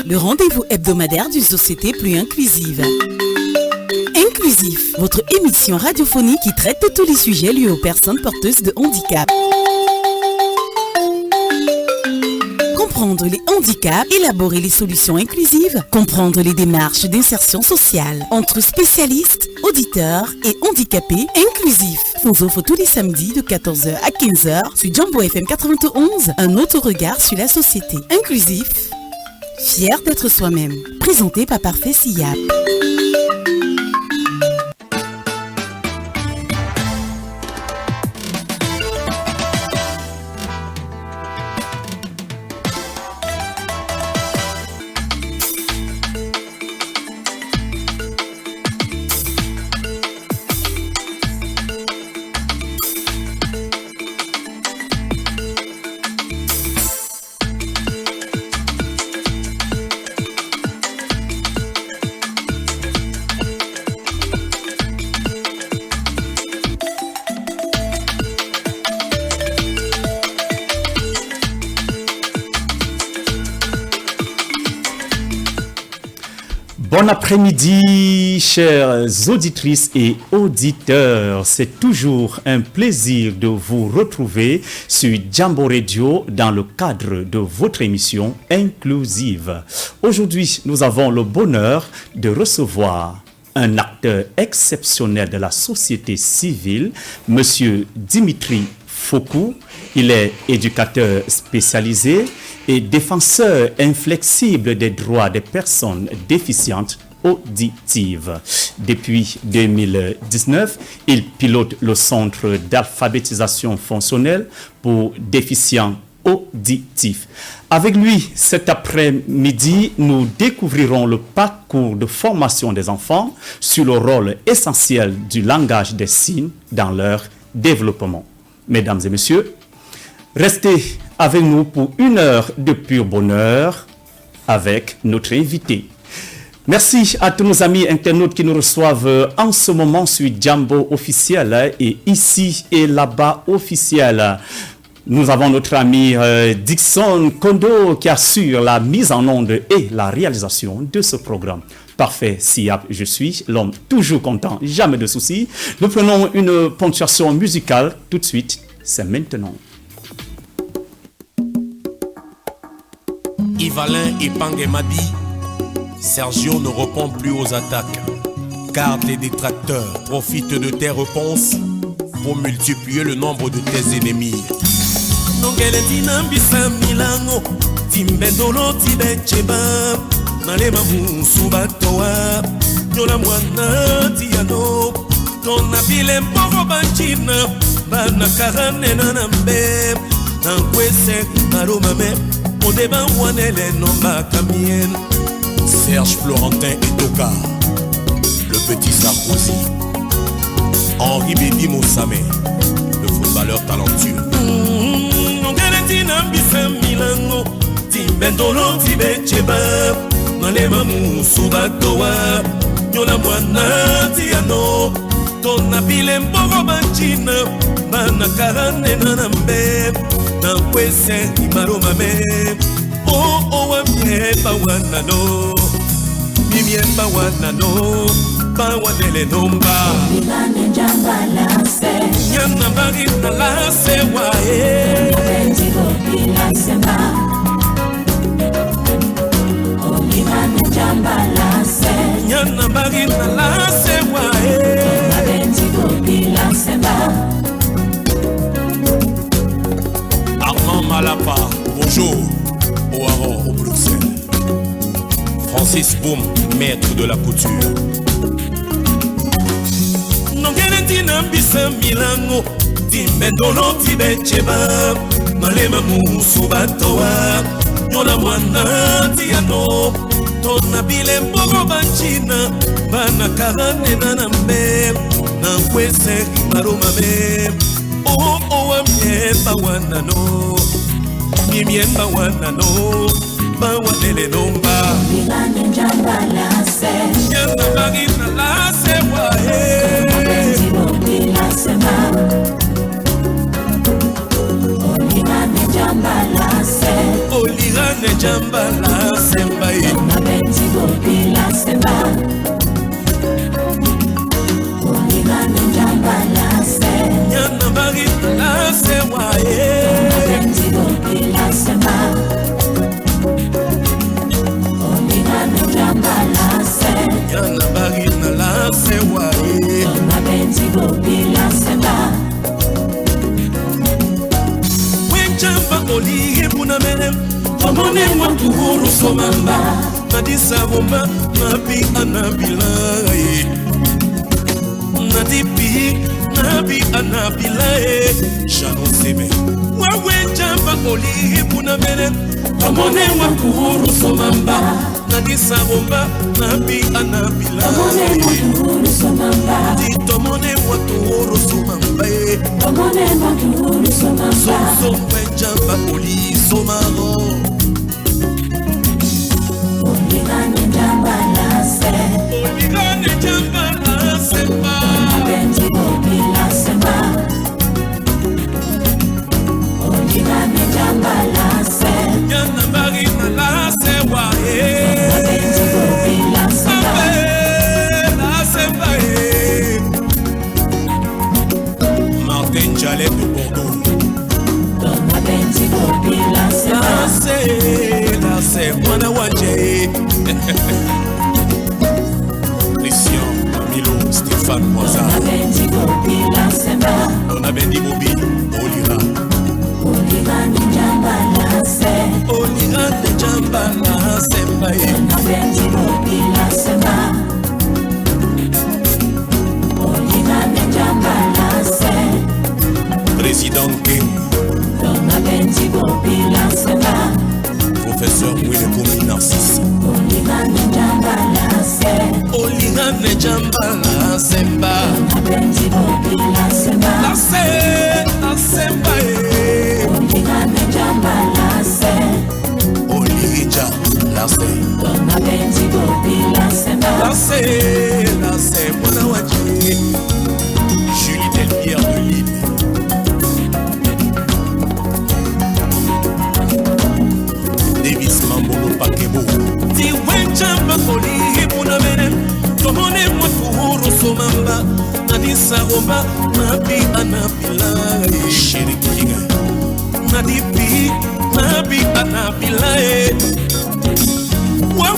le rendez-vous hebdomadaire d'une société plus inclusive. Inclusif, votre émission radiophonique qui traite de tous les sujets liés aux personnes porteuses de handicap. Comprendre les handicaps, élaborer les solutions inclusives, comprendre les démarches d'insertion sociale entre spécialistes, auditeurs et handicapés. Inclusif nous offre tous les samedis de 14h à 15h sur Jambo FM 91, un autre regard sur la société. Inclusif, fier d'être soi-même. Présenté par Parfait Siyap. Bon après-midi, chères auditrices et auditeurs. C'est toujours un plaisir de vous retrouver sur Jambo Radio dans le cadre de votre émission inclusive. Aujourd'hui, nous avons le bonheur de recevoir un acteur exceptionnel de la société civile, Monsieur Dimitri Fokou. Il est éducateur spécialisé et défenseur inflexible des droits des personnes déficientes auditives. Depuis 2019, il pilote le centre d'alphabétisation fonctionnelle pour déficients auditifs. Avec lui, cet après-midi, nous découvrirons le parcours de formation des enfants sur le rôle essentiel du langage des signes dans leur développement. Mesdames et messieurs, restez avec nous pour une heure de pur bonheur avec notre invité. Merci à tous nos amis internautes qui nous reçoivent en ce moment sur Jambo officiel et ici et là-bas officiel. Nous avons notre ami Dixon Kondo qui assure la mise en onde et la réalisation de ce programme. Parfait, Siyap, je suis l'homme toujours content, jamais de soucis. Nous prenons une ponctuation musicale tout de suite, c'est maintenant. Yvalin et Pangemadi, Sergio ne répond plus aux attaques, car les détracteurs profitent de tes réponses pour multiplier le nombre de tes ennemis. Serge Florentin et Toka, le petit Sarkozy, Henri Bédi Moussamé, le footballeur talentueux. Oh, oh, amiepa wanano, mimiemba wanano, bawanele nomba. Milane jambala se, nyana bagina la se wae. Benzi bobila se ma. Oh, milane jambala se, nyana bagina la se wae. Benzi bobila se ma. Armand Malapa, bonjour. Au Bruxelles. Francis Boum, maître de la couture. Nongenetina bisa milango, timbendolo tibecheba, malema musubatoa, nyola mwana tiano, tona bile mbogo banchina, bana karane nanambe, na kwese marumame, oh oh amyeba wanano. Mimiemba wanano, bawanele nomba. Milane jambala se, nyana bagina la se wae. Benzi bobila se ma. Oh, milane jambala se. Olirane Jambala Semba Mabenti Bobila Semba Olirane Jambala Semba Nyana Barita la Sewa Mabenti Bobila Semba Olirane Jambala Semba Nyana Barita la Sewa Mabenti Bobila Semba Wenjamba Oli Bunamene Omone Mwatuhuru Somamba Nadisa Womba Nabi Anabila Nadipi Nabi Anabila Jano Sebe Wenjamba Oli Bunamene Omone Mwatuhuru Somamba Nadisa Womba Nabi Anabila Tomone Mwatuhuru Somamba Tomone Mwatuhuru Somamba Wenjamba Oli Somaro Olirane Jambala Semba Olirane Jambala Semba Mabenti Bobila Semba Olirane Jambala Semba Nyana Marina la Sewa Mabenti Bobila Semba La Semba Martin Jalet de Bordeaux Mabenti Bobila Semba La Semba na Waje Christian Milo Stéphane Moisa Mabenti Bobila Semba On a Bendi Bobi Olira Olirane Jambala Semba Olirane Jambala Semba Mabenti Bobila Semba Olirane Jambala Semba Président King Mabenti Bobila Semba Professeur Willy Narcisse Olirane Jambala Semba Olirane Jambala Semba Mabenti Bobila Semba La Semba Olirane Jambala Semba Olija La Semba Mabenti Bobila Semba La Semba na Waje Julie Delpierre de Lille Davis Mambolo Pakebo Ti Wenjamba Oli Bunamene Tomone Mwatuhuru Somamba Nadisa Romba Nabi Anabila Chéri Kinga Nadipi Nabi Anabila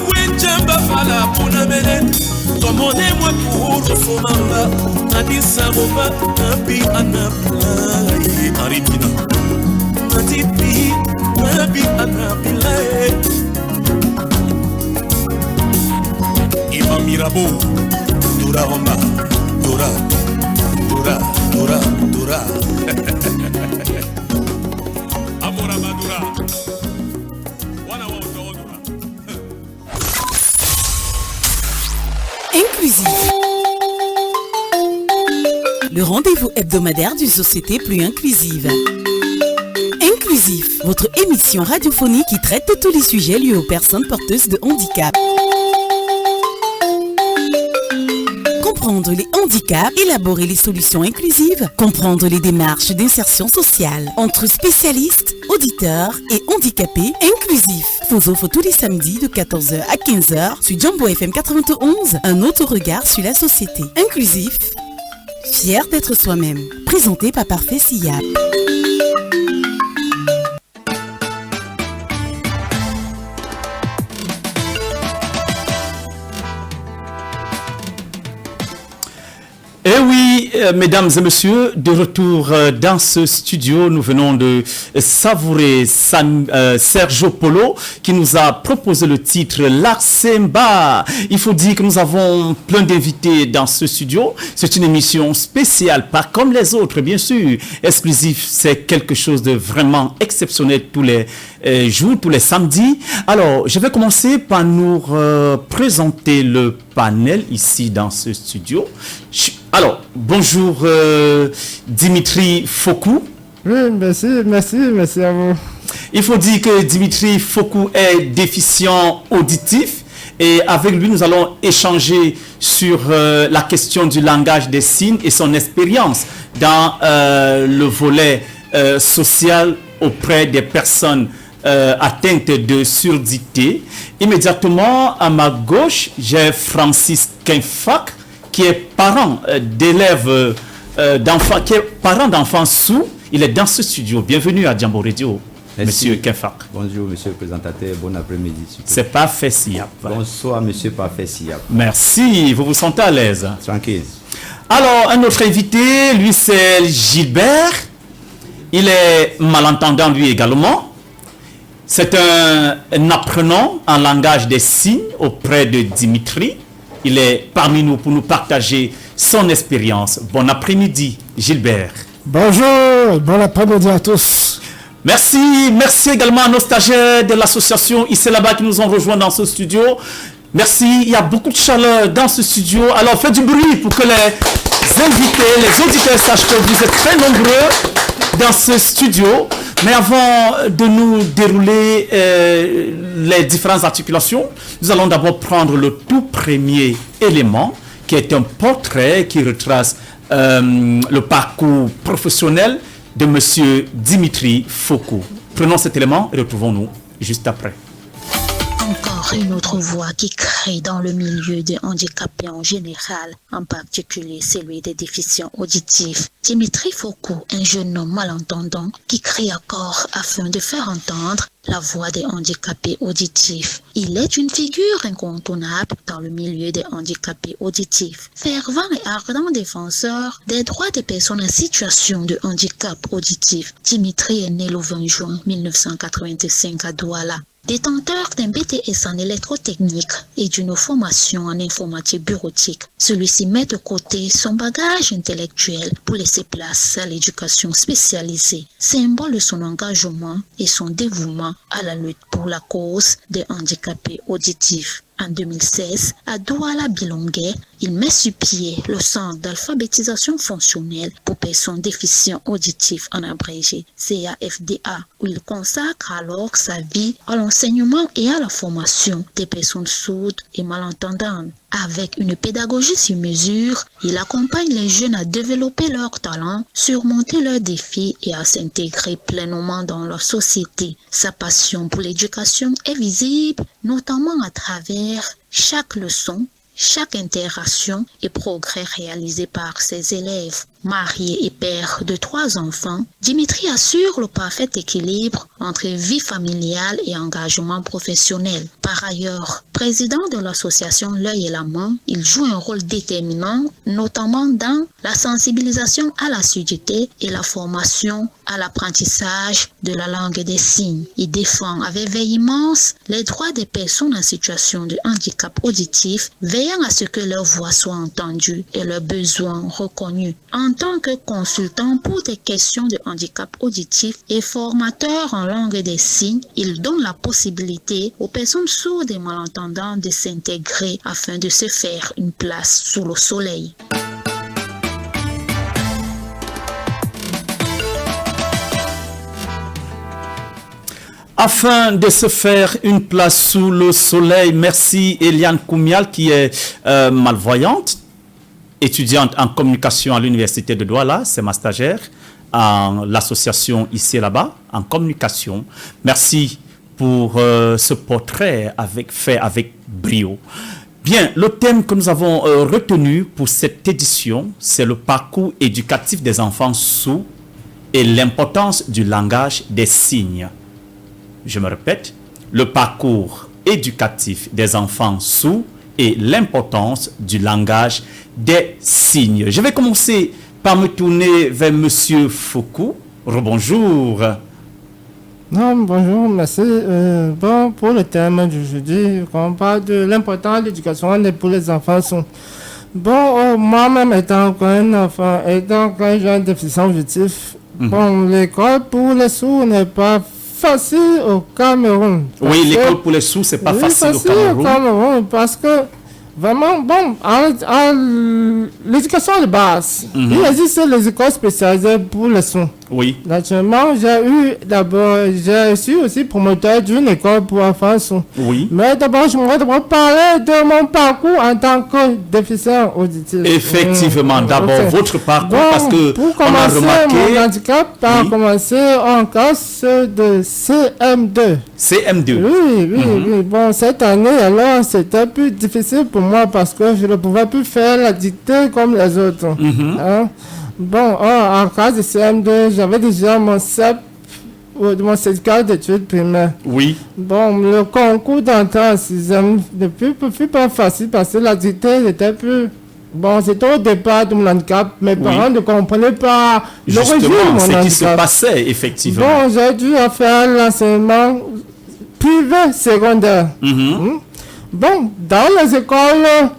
Wenjamba Fala Bunamene Tomone Mwatuhuru Somamba Nadisa Romba Nabi Anabila Henri Pina Nadipi Nabi Anabila Ivan Mirabeau Dora Romba Dora Amora Madura Wana wa Dora Inclusif. Le rendez-vous hebdomadaire d'une société plus inclusive. Inclusif, votre émission radiophonique qui traite de tous les sujets liés aux personnes porteuses de handicap. Comprendre les handicaps, élaborer les solutions inclusives, comprendre les démarches d'insertion sociale entre spécialistes, auditeurs et handicapés. Inclusif vous offre tous les samedis de 14h à 15h sur Jambo FM 91 un autre regard sur la société. Inclusif, fier d'être soi-même. Présenté par Parfait Siyab. Eh oui, mesdames et messieurs, de retour dans ce studio, nous venons de savourer Sergio Polo qui nous a proposé le titre La Semba. Il faut dire que nous avons plein d'invités dans ce studio. C'est une émission spéciale, pas comme les autres, bien sûr. Exclusif, c'est quelque chose de vraiment exceptionnel tous les jours, tous les samedis. Alors, je vais commencer par nous présenter le panel ici dans ce studio. Alors, bonjour Dimitri Fokou. Oui, merci à vous. Il faut dire que Dimitri Fokou est déficient auditif et avec lui, nous allons échanger sur la question du langage des signes et son expérience dans le volet social auprès des personnes atteinte de surdité. Immédiatement à ma gauche, j'ai Francis Kenfak, qui est parent d'élèves d'enfants, qui est parent d'enfants sourds. Il est dans ce studio. Bienvenue à Jambo Radio, Monsieur Kenfak. Bonjour, monsieur le présentateur. Bon après-midi. C'est Parfait Siap. Bonsoir, monsieur Parfait Siap. Merci. Vous vous sentez à l'aise? Tranquille. Alors, un autre invité, lui, c'est Gilbert. Il est malentendant, lui également. C'est un apprenant en langage des signes auprès de Dimitri. Il est parmi nous pour nous partager son expérience. Bon après-midi, Gilbert. Bonjour, bon après-midi à tous. Merci également à nos stagiaires de l'association ici là-bas qui nous ont rejoints dans ce studio. Merci, il y a beaucoup de chaleur dans ce studio. Alors faites du bruit pour que les invités, les auditeurs sachent que vous êtes très nombreux dans ce studio. Mais avant de nous dérouler les différentes articulations, nous allons d'abord prendre le tout premier élément qui est un portrait qui retrace le parcours professionnel de M. Dimitri Fokou. Prenons cet élément et retrouvons-nous juste après. Encore une autre voix qui crie dans le milieu des handicapés en général, en particulier celui des déficients auditifs. Dimitri Fokou, un jeune homme malentendant qui crie encore afin de faire entendre la voix des handicapés auditifs. Il est une figure incontournable dans le milieu des handicapés auditifs. Fervent et ardent défenseur des droits des personnes en situation de handicap auditif, Dimitri est né le 20 juin 1985 à Douala. Détenteur d'un BTS en électrotechnique et d'une formation en informatique bureautique, celui-ci met de côté son bagage intellectuel pour laisser place à l'éducation spécialisée, symbole de son engagement et son dévouement à la lutte pour la cause des handicapés auditifs. En 2016, à Douala-Bilongué, il met sur pied le centre d'alphabétisation fonctionnelle pour personnes déficientes auditifs en abrégé, CAFDA, où il consacre alors sa vie à l'enseignement et à la formation des personnes sourdes et malentendantes. Avec une pédagogie sur mesure, il accompagne les jeunes à développer leurs talents, surmonter leurs défis et à s'intégrer pleinement dans leur société. Sa passion pour l'éducation est visible, notamment à travers chaque leçon, chaque interaction et progrès réalisé par ses élèves. Marié et père de 3 enfants, Dimitri assure le parfait équilibre entre vie familiale et engagement professionnel. Par ailleurs, président de l'association L'œil et la main, il joue un rôle déterminant, notamment dans la sensibilisation à la surdité et la formation à l'apprentissage de la langue des signes. Il défend avec véhémence les droits des personnes en situation de handicap auditif, veillant à ce que leur voix soit entendue et leurs besoins reconnus. En tant que consultant pour des questions de handicap auditif et formateur en langue des signes, il donne la possibilité aux personnes sourdes et malentendantes de s'intégrer afin de se faire une place sous le soleil. Afin de se faire une place sous le soleil, merci Eliane Koumial qui est malvoyante, étudiante en communication à l'université de Douala, c'est ma stagiaire, en l'association ici et là-bas, en communication. Merci pour ce portrait fait avec brio. Bien, le thème que nous avons retenu pour cette édition, c'est le parcours éducatif des enfants sourds et l'importance du langage des signes. Je me répète, le parcours éducatif des enfants sourds et l'importance du langage des signes. Je vais commencer par me tourner vers Monsieur Fokou. Rebonjour. Non, bonjour, merci. Bon, pour le thème d'aujourd'hui, on parle de l'importance de l'éducation pour les enfants sourds. Bon, moi-même étant encore un enfant, étant encore un jeune déficient auditif, bon, l'école pour les sourds n'est pas facile au Cameroun. Oui, l'école pour les sourds, c'est pas facile au Cameroun. Parce que vraiment, bon, l'éducation de base, il existe les écoles spécialisées pour les sourds. Oui. Naturellement, je suis aussi promoteur d'une école pour enfants sourds. Oui. Mais d'abord, je voudrais parler de mon parcours en tant que déficient auditif. Effectivement, d'abord votre parcours, parce que pour on a commencer, remarqué... mon handicap a commencé en classe de CM2. CM2. Oui. Bon, cette année, alors, c'était plus difficile pour moi parce que je ne pouvais plus faire la dictée comme les autres. Hein? Bon, en classe de CM2, j'avais déjà mon CEP, mon certificat d'études primaires. Oui. Bon, le concours d'entrée en 6e ne fut pas facile parce que la dictée n'était plus... Bon, c'était au départ de mon handicap. Mes parents ne comprenaient pas l'origine de mon handicap. Ce qui se passait, effectivement. Bon, j'ai dû faire l'enseignement privé secondaire. Bon, dans les écoles...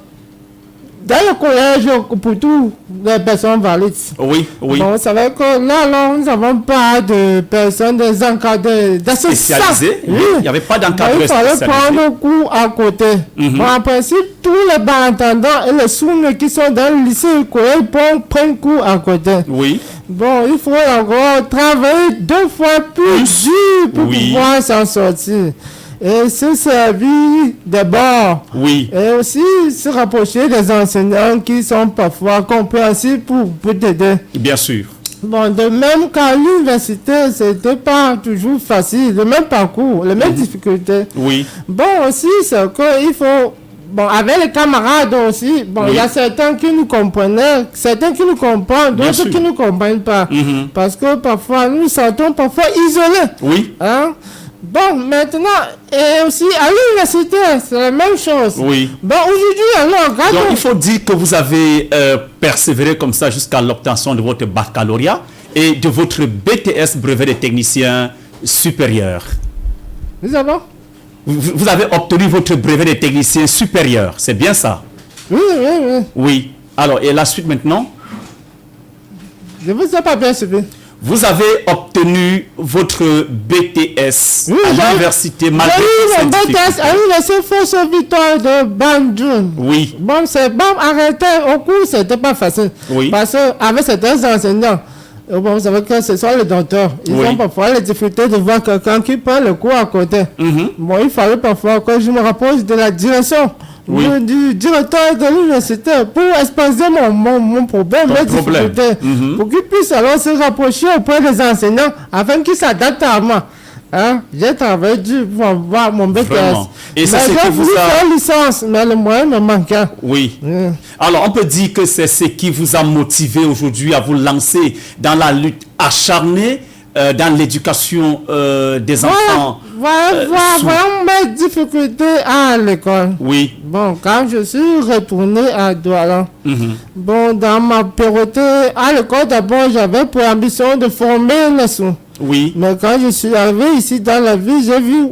Dans le collège, pour toutes les personnes valides. Oui. Bon, vous savez que là, nous n'avons pas de personnes, des encadrés, spécialisés. Oui. Il n'y avait pas d'encadrés spécialisés. Il fallait prendre cours à côté. Bon, en principe, tous les malentendants et les sourds qui sont dans le lycée et le collège prennent cours à côté. Oui. Bon, il faut encore travailler 2 fois plus dur pour pouvoir s'en sortir. Et se servir d'abord. Oui. Et aussi se rapprocher des enseignants qui sont parfois compréhensibles pour t'aider. Bien sûr. Bon, de même qu'à l'université, c'était pas toujours facile. Le même parcours, les mêmes difficultés. Oui. Bon, aussi, c'est qu'il faut... Bon, avec les camarades aussi, bon, il y a certains qui nous comprenaient, certains qui nous comprennent, d'autres qui ne nous comprennent pas. Parce que parfois, nous nous sentons parfois isolés. Oui. Hein? Bon, maintenant, et aussi à l'université, c'est la même chose. Oui. Bon, aujourd'hui, alors, donc, il faut dire que vous avez persévéré comme ça jusqu'à l'obtention de votre baccalauréat et de votre BTS, brevet de technicien supérieur. Nous avons? Vous avez obtenu votre brevet de technicien supérieur, c'est bien ça? Oui. Oui. Alors, et la suite maintenant? Je ne vous ai pas bien suivi. Vous avez obtenu votre BTS à l'université malgré mon BTS à l'université Force Victoire de Bandung. Oui. Bon, arrêté au cours, c'était pas facile. Oui. Parce qu'avec certains enseignants, bon, vous savez que ce sont les docteurs. Ils ont parfois les difficultés de voir quelqu'un qui prend le cours à côté. Bon, il fallait parfois que je me rapproche de la direction. Du directeur de l'université pour exposer mon problème, mes difficultés, pour qu'il puisse alors se rapprocher auprès des enseignants afin qu'ils s'adaptent à moi. Hein? J'ai travaillé dur pour avoir mon BTS. Vraiment. Et ça, j'ai voulu faire licence, mais le moyen me manquait. Oui. Alors, on peut dire que c'est ce qui vous a motivé aujourd'hui à vous lancer dans la lutte acharnée dans l'éducation des enfants. Voilà mes difficultés à l'école. Oui. Bon, quand je suis retourné à Douala, bon, dans ma période à l'école, d'abord, j'avais pour ambition de former les sourds. Oui. Mais quand je suis arrivé ici dans la ville,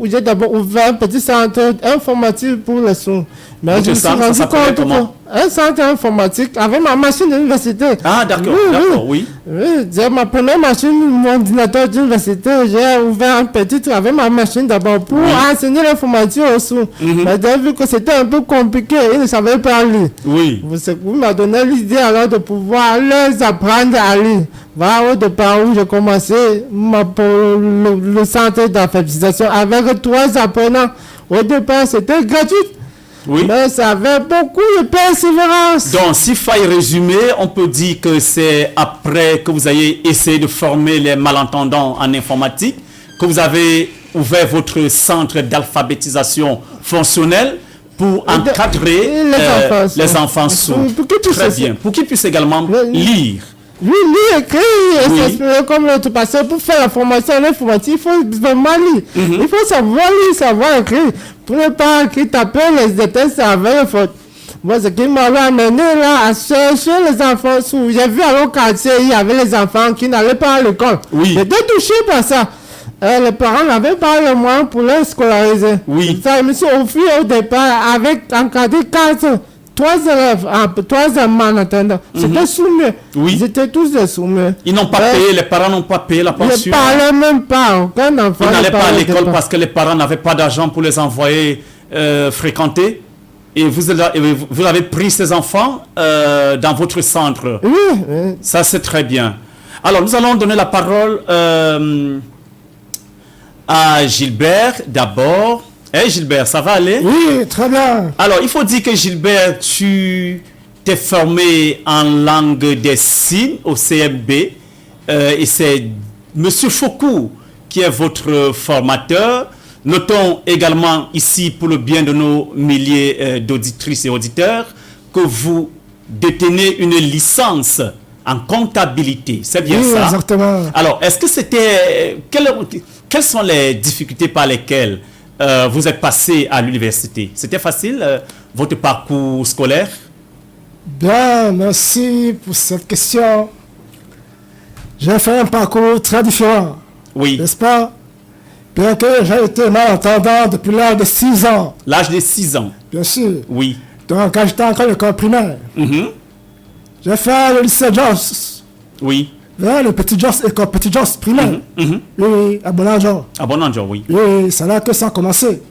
j'ai d'abord ouvert un petit centre informatique pour les sourds. Mais je me suis rendu compte un centre informatique avec ma machine d'université. Ah, d'accord, oui. J'ai ma première machine, mon ordinateur d'université. J'ai ouvert un petit avec ma machine d'abord pour enseigner l'informatique aux sourds. Mais j'ai vu que c'était un peu compliqué, ils ne savaient pas lire. Oui. Vous m'avez donné l'idée alors de pouvoir leur apprendre à lire. Voilà au départ où j'ai commencé le centre d'alphabétisation avec 3 apprenants. Au départ, c'était gratuit. Oui. Mais ça avait beaucoup de persévérance. Donc, s'il faille résumer, on peut dire que c'est après que vous avez essayé de former les malentendants en informatique que vous avez ouvert votre centre d'alphabétisation fonctionnelle pour encadrer les enfants sourds. Très bien. Pour qu'ils puissent également lire. Oui, lire, écrire et s'exprimer comme l'autre. Parce que pour faire la formation en informatique, il faut vraiment lire. Il faut savoir lire, savoir écrire. Pour ne pas taper les détails avec les fautes. Moi, ce qui m'a amené là à chercher les enfants sourds. J'ai vu à l'autre quartier, il y avait les enfants qui n'allaient pas à l'école. Oui. J'étais touché par ça. Les parents n'avaient pas le moyen pour les scolariser. Oui. Ça, je me suis offert au départ avec encadré 3 élèves, 3 malentendants. C'était soumis. Oui. Ils étaient tous des soumis. Ils n'ont pas payé, les parents n'ont pas payé la pension. Ils ne parlaient même pas. Aucun enfant. Ils n'allaient pas à l'école parce que les parents n'avaient pas d'argent pour les envoyer fréquenter. Et vous avez pris ces enfants dans votre centre. Oui. Ça, c'est très bien. Alors, nous allons donner la parole à Gilbert d'abord. Gilbert, ça va aller? Oui, très bien. Alors, il faut dire que Gilbert, tu t'es formé en langue des signes au CMB et c'est Monsieur Foucault qui est votre formateur. Notons également ici, pour le bien de nos milliers d'auditrices et auditeurs, que vous détenez une licence en comptabilité. C'est bien ça? Exactement. Alors, est-ce que c'était... Quelles sont les difficultés par lesquelles vous êtes passé à l'université? C'était facile, votre parcours scolaire? Bien, merci pour cette question. J'ai fait un parcours très différent. Oui. N'est-ce pas? Bien que j'ai été malentendant depuis l'âge de 6 ans. L'âge de 6 ans? Bien sûr. Oui. Donc, quand j'étais encore à l'école primaire, j'ai fait le lycée Joss. Oui. Le petit Joss, école petit Joss primaire. Oui, à Bonanjo. À Bonanjo, oui. Oui, c'est là que ça a commencé.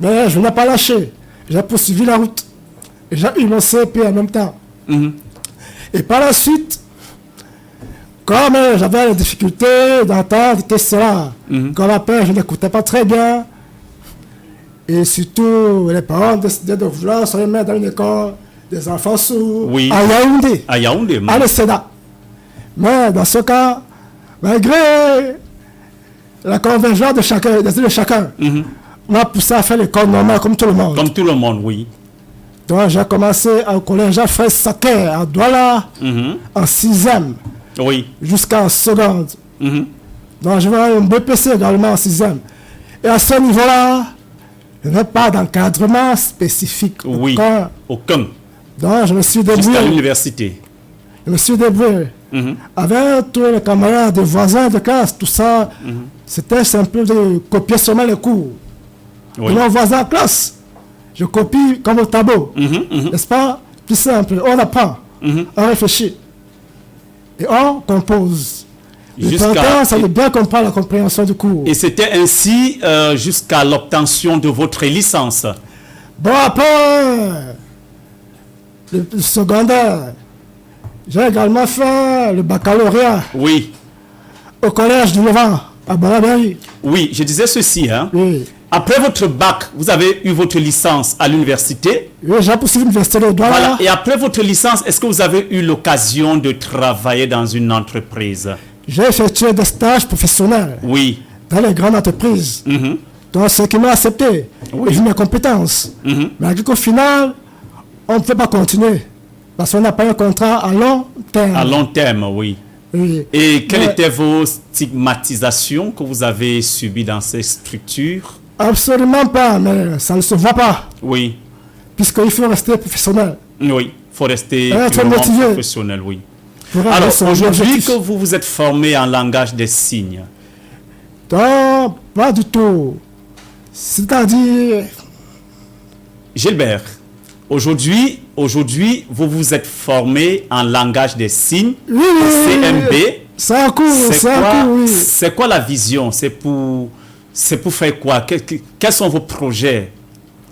Mais je n'ai pas lâché. J'ai poursuivi la route. Et j'ai eu mon CP en même temps. Et par la suite, comme j'avais la difficulté d'entendre tout cela, comme après je n'écoutais pas très bien, et surtout les parents décidaient de vouloir se remettre dans une école des enfants sourds à Yaoundé. À Yaoundé, à l'ESEDA. Mais dans ce cas, malgré la convergence de chacun, des idées de chacun, on m'a poussé à faire l'école normale comme tout le monde. Comme tout le monde, oui. Donc j'ai commencé au collège Jean-Frère Saquet à Douala en 6e. Oui. Jusqu'en seconde. Donc je vais un BPC également en 6e. Et à ce niveau-là, je n'ai pas d'encadrement spécifique. Oui. Aucun. Donc je me suis débrouillé. Jusqu'à l'université. Je me suis débrouillé. Avec tous les camarades, des voisins de classe, tout ça, c'était simple de copier seulement les cours. Oui. De mon voisin de classe, je copie comme au tableau. N'est-ce pas? Plus simple. On apprend, on réfléchit. Et on compose. L'important, c'est de bien comprendre la compréhension du cours. Et c'était ainsi jusqu'à l'obtention de votre licence. Bon, après le secondaire, j'ai également fait le baccalauréat. Oui. Au collège du Levant, à Balabari. Oui, je disais ceci. Hein. Oui. Après votre bac, vous avez eu votre licence à l'université. Oui, j'ai poursuivi l'université de Douala. Voilà. Et après votre licence, est-ce que vous avez eu l'occasion de travailler dans une entreprise? J'ai effectué des stages professionnels. Oui. Dans les grandes entreprises. Donc, ce qui m'a accepté, vu mes compétences. Mais qu'au final, on ne peut pas continuer. Parce qu'on n'a pas un contrat à long terme. À long terme, oui. Oui. Et quelles étaient vos stigmatisations que vous avez subies dans ces structures? Absolument pas, mais ça ne se voit pas. Oui. Puisqu'il faut rester professionnel. Oui, il faut rester professionnel, oui. Alors, aujourd'hui, que vous vous êtes formé en langage des signes? Non, pas du tout. C'est-à-dire... Gilbert, aujourd'hui, vous vous êtes formé en langage des signes, oui, CMB. C'est un cours, oui. C'est quoi la vision? C'est pour faire quoi? Quels sont vos projets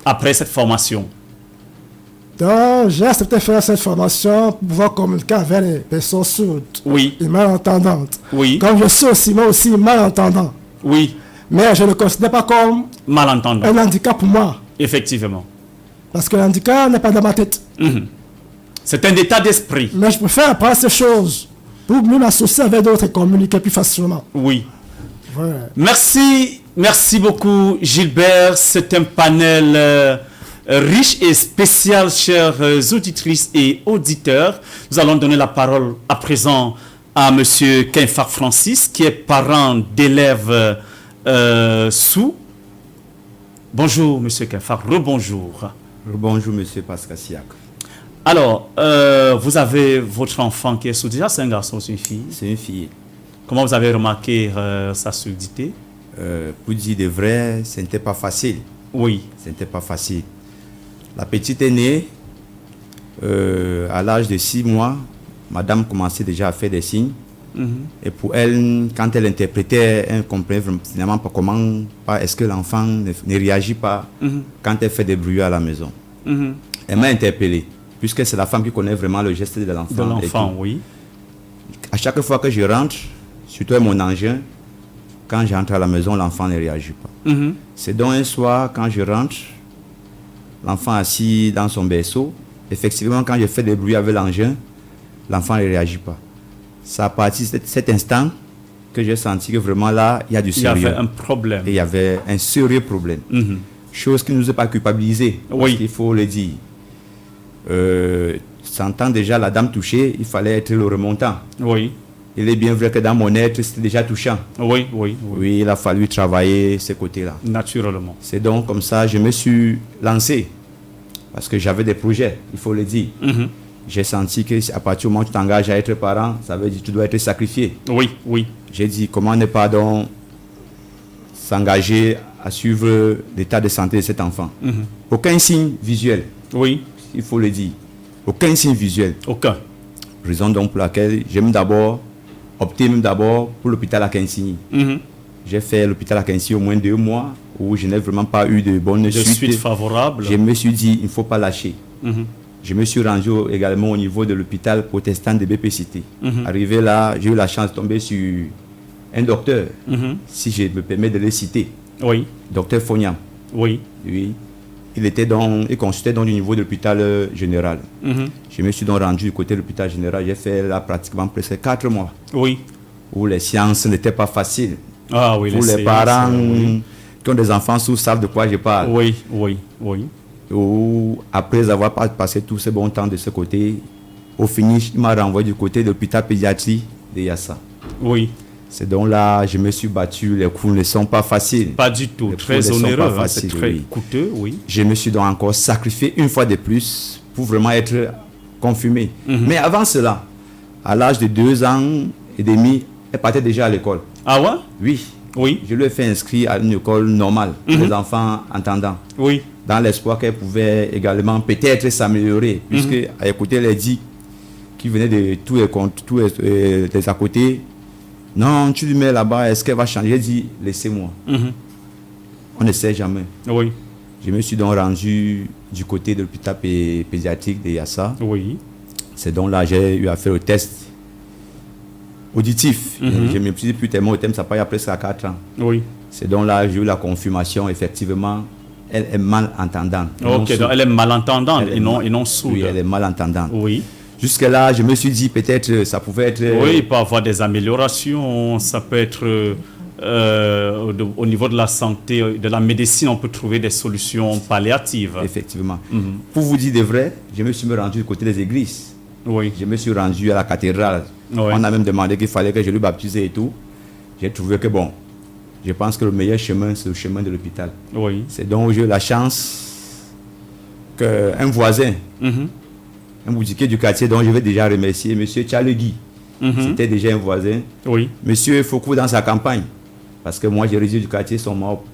après cette formation? Donc, j'ai accepté de faire cette formation pour pouvoir communiquer avec les personnes sourdes et malentendantes. Oui. Comme je suis aussi, moi aussi malentendant. Oui. Mais je ne le considère pas comme malentendant. Un handicap pour moi. Effectivement. Parce que l'handicap n'est pas dans ma tête. C'est un état d'esprit. Mais je préfère apprendre ces choses pour mieux m'associer avec d'autres et communiquer plus facilement. Oui. Voilà. Merci beaucoup Gilbert. C'est un panel riche et spécial, chères auditrices et auditeurs. Nous allons donner la parole à présent à monsieur Kenfar Francis, qui est parent d'élèves sourds. Bonjour monsieur Kenfar, rebonjour. Rebonjour monsieur Pascal Siak. Alors, vous avez votre enfant qui est sourd. Déjà, c'est un garçon ou c'est une fille? C'est une fille. Comment vous avez remarqué sa surdité? Pour dire de vrai, ce n'était pas facile. Oui. Ce n'était pas facile. La petite est née à l'âge de 6 mois. Madame commençait déjà à faire des signes. Et pour elle, quand elle interprétait, elle ne comprenait finalement pas comment, est-ce que l'enfant ne réagit pas quand elle fait des bruits à la maison. Elle m'a interpellé, puisque c'est la femme qui connaît vraiment le geste de l'enfant. De l'enfant, oui. À chaque fois que je rentre, surtout avec mon engin, quand j'entre à la maison, l'enfant ne réagit pas. C'est donc un soir, quand je rentre, l'enfant assis dans son berceau, effectivement, quand je fais des bruits avec l'engin, l'enfant ne réagit pas. C'est à partir de cet instant que j'ai senti que vraiment là, il y a du sérieux. Il y avait un problème. Et il y avait un sérieux problème. Chose qui ne nous a pas culpabilisé. Oui. Il faut le dire. Sentant déjà la dame touchée, il fallait être le remontant. Oui. Il est bien vrai que dans mon être, c'était déjà touchant. Oui, oui, oui. Oui, il a fallu travailler ces côtés-là. Naturellement. C'est donc comme ça que je me suis lancé. Parce que j'avais des projets, il faut le dire. J'ai senti qu'à partir du moment où tu t'engages à être parent, ça veut dire que tu dois être sacrifié. Oui, oui. J'ai dit, comment ne pas donc s'engager à suivre l'état de santé de cet enfant. Aucun signe visuel. Oui. Il faut le dire. Aucun signe visuel. Aucun. Raison donc pour laquelle j'aime d'abord opter même d'abord pour l'hôpital à Kinsigny. J'ai fait l'hôpital à Kinsigny au moins 2 mois où je n'ai vraiment pas eu de bonne suite favorable. Je me suis dit, il ne faut pas lâcher. Je me suis rendu également au niveau de l'hôpital protestant de BPCT. Arrivé là, j'ai eu la chance de tomber sur un docteur, si je me permets de le citer. Oui. Docteur Fognam. Oui. Oui. Il consultait donc du niveau de l'hôpital général. Je me suis donc rendu du côté de l'hôpital général. J'ai fait là pratiquement presque 4 mois. Oui. Où les sciences n'étaient pas faciles. Ah oui, pour les parents qui ont des enfants sous savent de quoi je parle. Oui, oui, oui. Où, après avoir passé tout ce bon temps de ce côté, au finish, il m'a renvoyé du côté de l'hôpital pédiatrie de Yassa. Oui. C'est donc là je me suis battu. Les cours ne sont pas faciles. Pas du tout. Très onéreux, c'est très coûteux, oui. Je me suis donc encore sacrifié une fois de plus pour vraiment être confirmé. Mais avant cela, à l'âge de 2 ans et demi, elle partait déjà à l'école. Ah ouais? Oui. Oui. Je lui ai fait inscrire à une école normale pour les enfants entendants. Oui. Dans l'espoir qu'elle pouvait également peut-être s'améliorer, puisque à écouter les dits qui venaient de tous les à côté, non, tu lui mets là-bas, est-ce qu'elle va changer? J'ai dit, laissez-moi. On ne sait jamais. Oui. Je me suis donc rendu du côté de l'hôpital pédiatrique de Yassa. Oui. C'est donc là j'ai eu à faire le test auditif. Je ne me suis plus tellement au thème, ça paraît presque à 4 ans. Oui. C'est donc là j'ai eu la confirmation, effectivement, elle est malentendante. Ok, donc elle est malentendante et non sourde. Oui, elle est malentendante. Oui. Jusque-là, je me suis dit peut-être ça pouvait être... Oui, il peut y avoir des améliorations, ça peut être au niveau de la santé, de la médecine, on peut trouver des solutions palliatives. Effectivement. Pour vous dire de vrai, je me suis rendu du côté des églises. Oui. Je me suis rendu à la cathédrale. Oui. On a même demandé qu'il fallait que je lui baptise et tout. J'ai trouvé que bon, je pense que le meilleur chemin, c'est le chemin de l'hôpital. Oui. C'est donc j'ai eu la chance qu'un voisin, un boutiquier du quartier dont je vais déjà remercier, M. Tchalegui, c'était déjà un voisin. Oui. M. Foucault dans sa campagne, parce que moi j'ai réside du quartier Somop.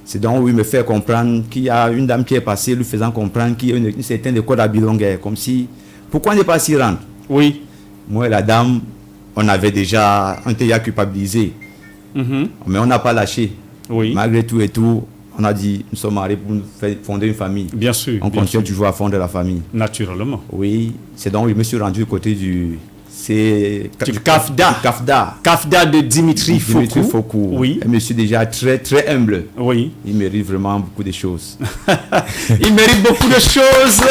C'est donc où il me fait comprendre qu'il y a une dame qui est passée, lui faisant comprendre qu'il y a une certaine école à Bilonguer, comme si, pourquoi ne pas s'y rendre? Oui. Moi et la dame, on était déjà culpabilisés, mais on n'a pas lâché. Oui. Malgré tout et tout, on a dit, nous sommes mariés pour fonder une famille. Bien sûr. On continue toujours à fonder la famille. Naturellement. Oui, c'est donc je me suis rendu du côté du CAFDA. CAFDA de Dimitri Foucault. Oui. Je me suis déjà très très humble. Oui. Il mérite vraiment beaucoup de choses. Il mérite beaucoup de choses.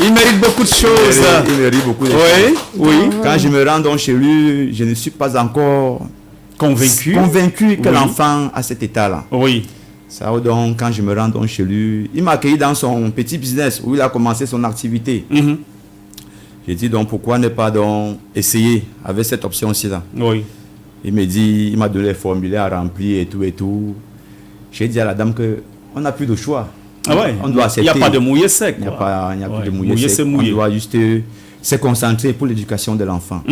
Il mérite beaucoup de choses. Il mérite beaucoup de choses. Oui. Quand je me rends donc chez lui, je ne suis pas encore convaincu que l'enfant a cet état-là. Oui. Ça donc, quand je me rends donc chez lui, il m'a accueilli dans son petit business où il a commencé son activité. J'ai dit donc pourquoi ne pas donc essayer avec cette option-ci là. Oui. Il m'a donné les formulaires à remplir et tout. J'ai dit à la dame que on n'a plus de choix. Ah ouais. On doit accepter. Il n'y a pas de mouillé sec. Il n'y a plus de mouillé sec. On doit juste se concentrer pour l'éducation de l'enfant.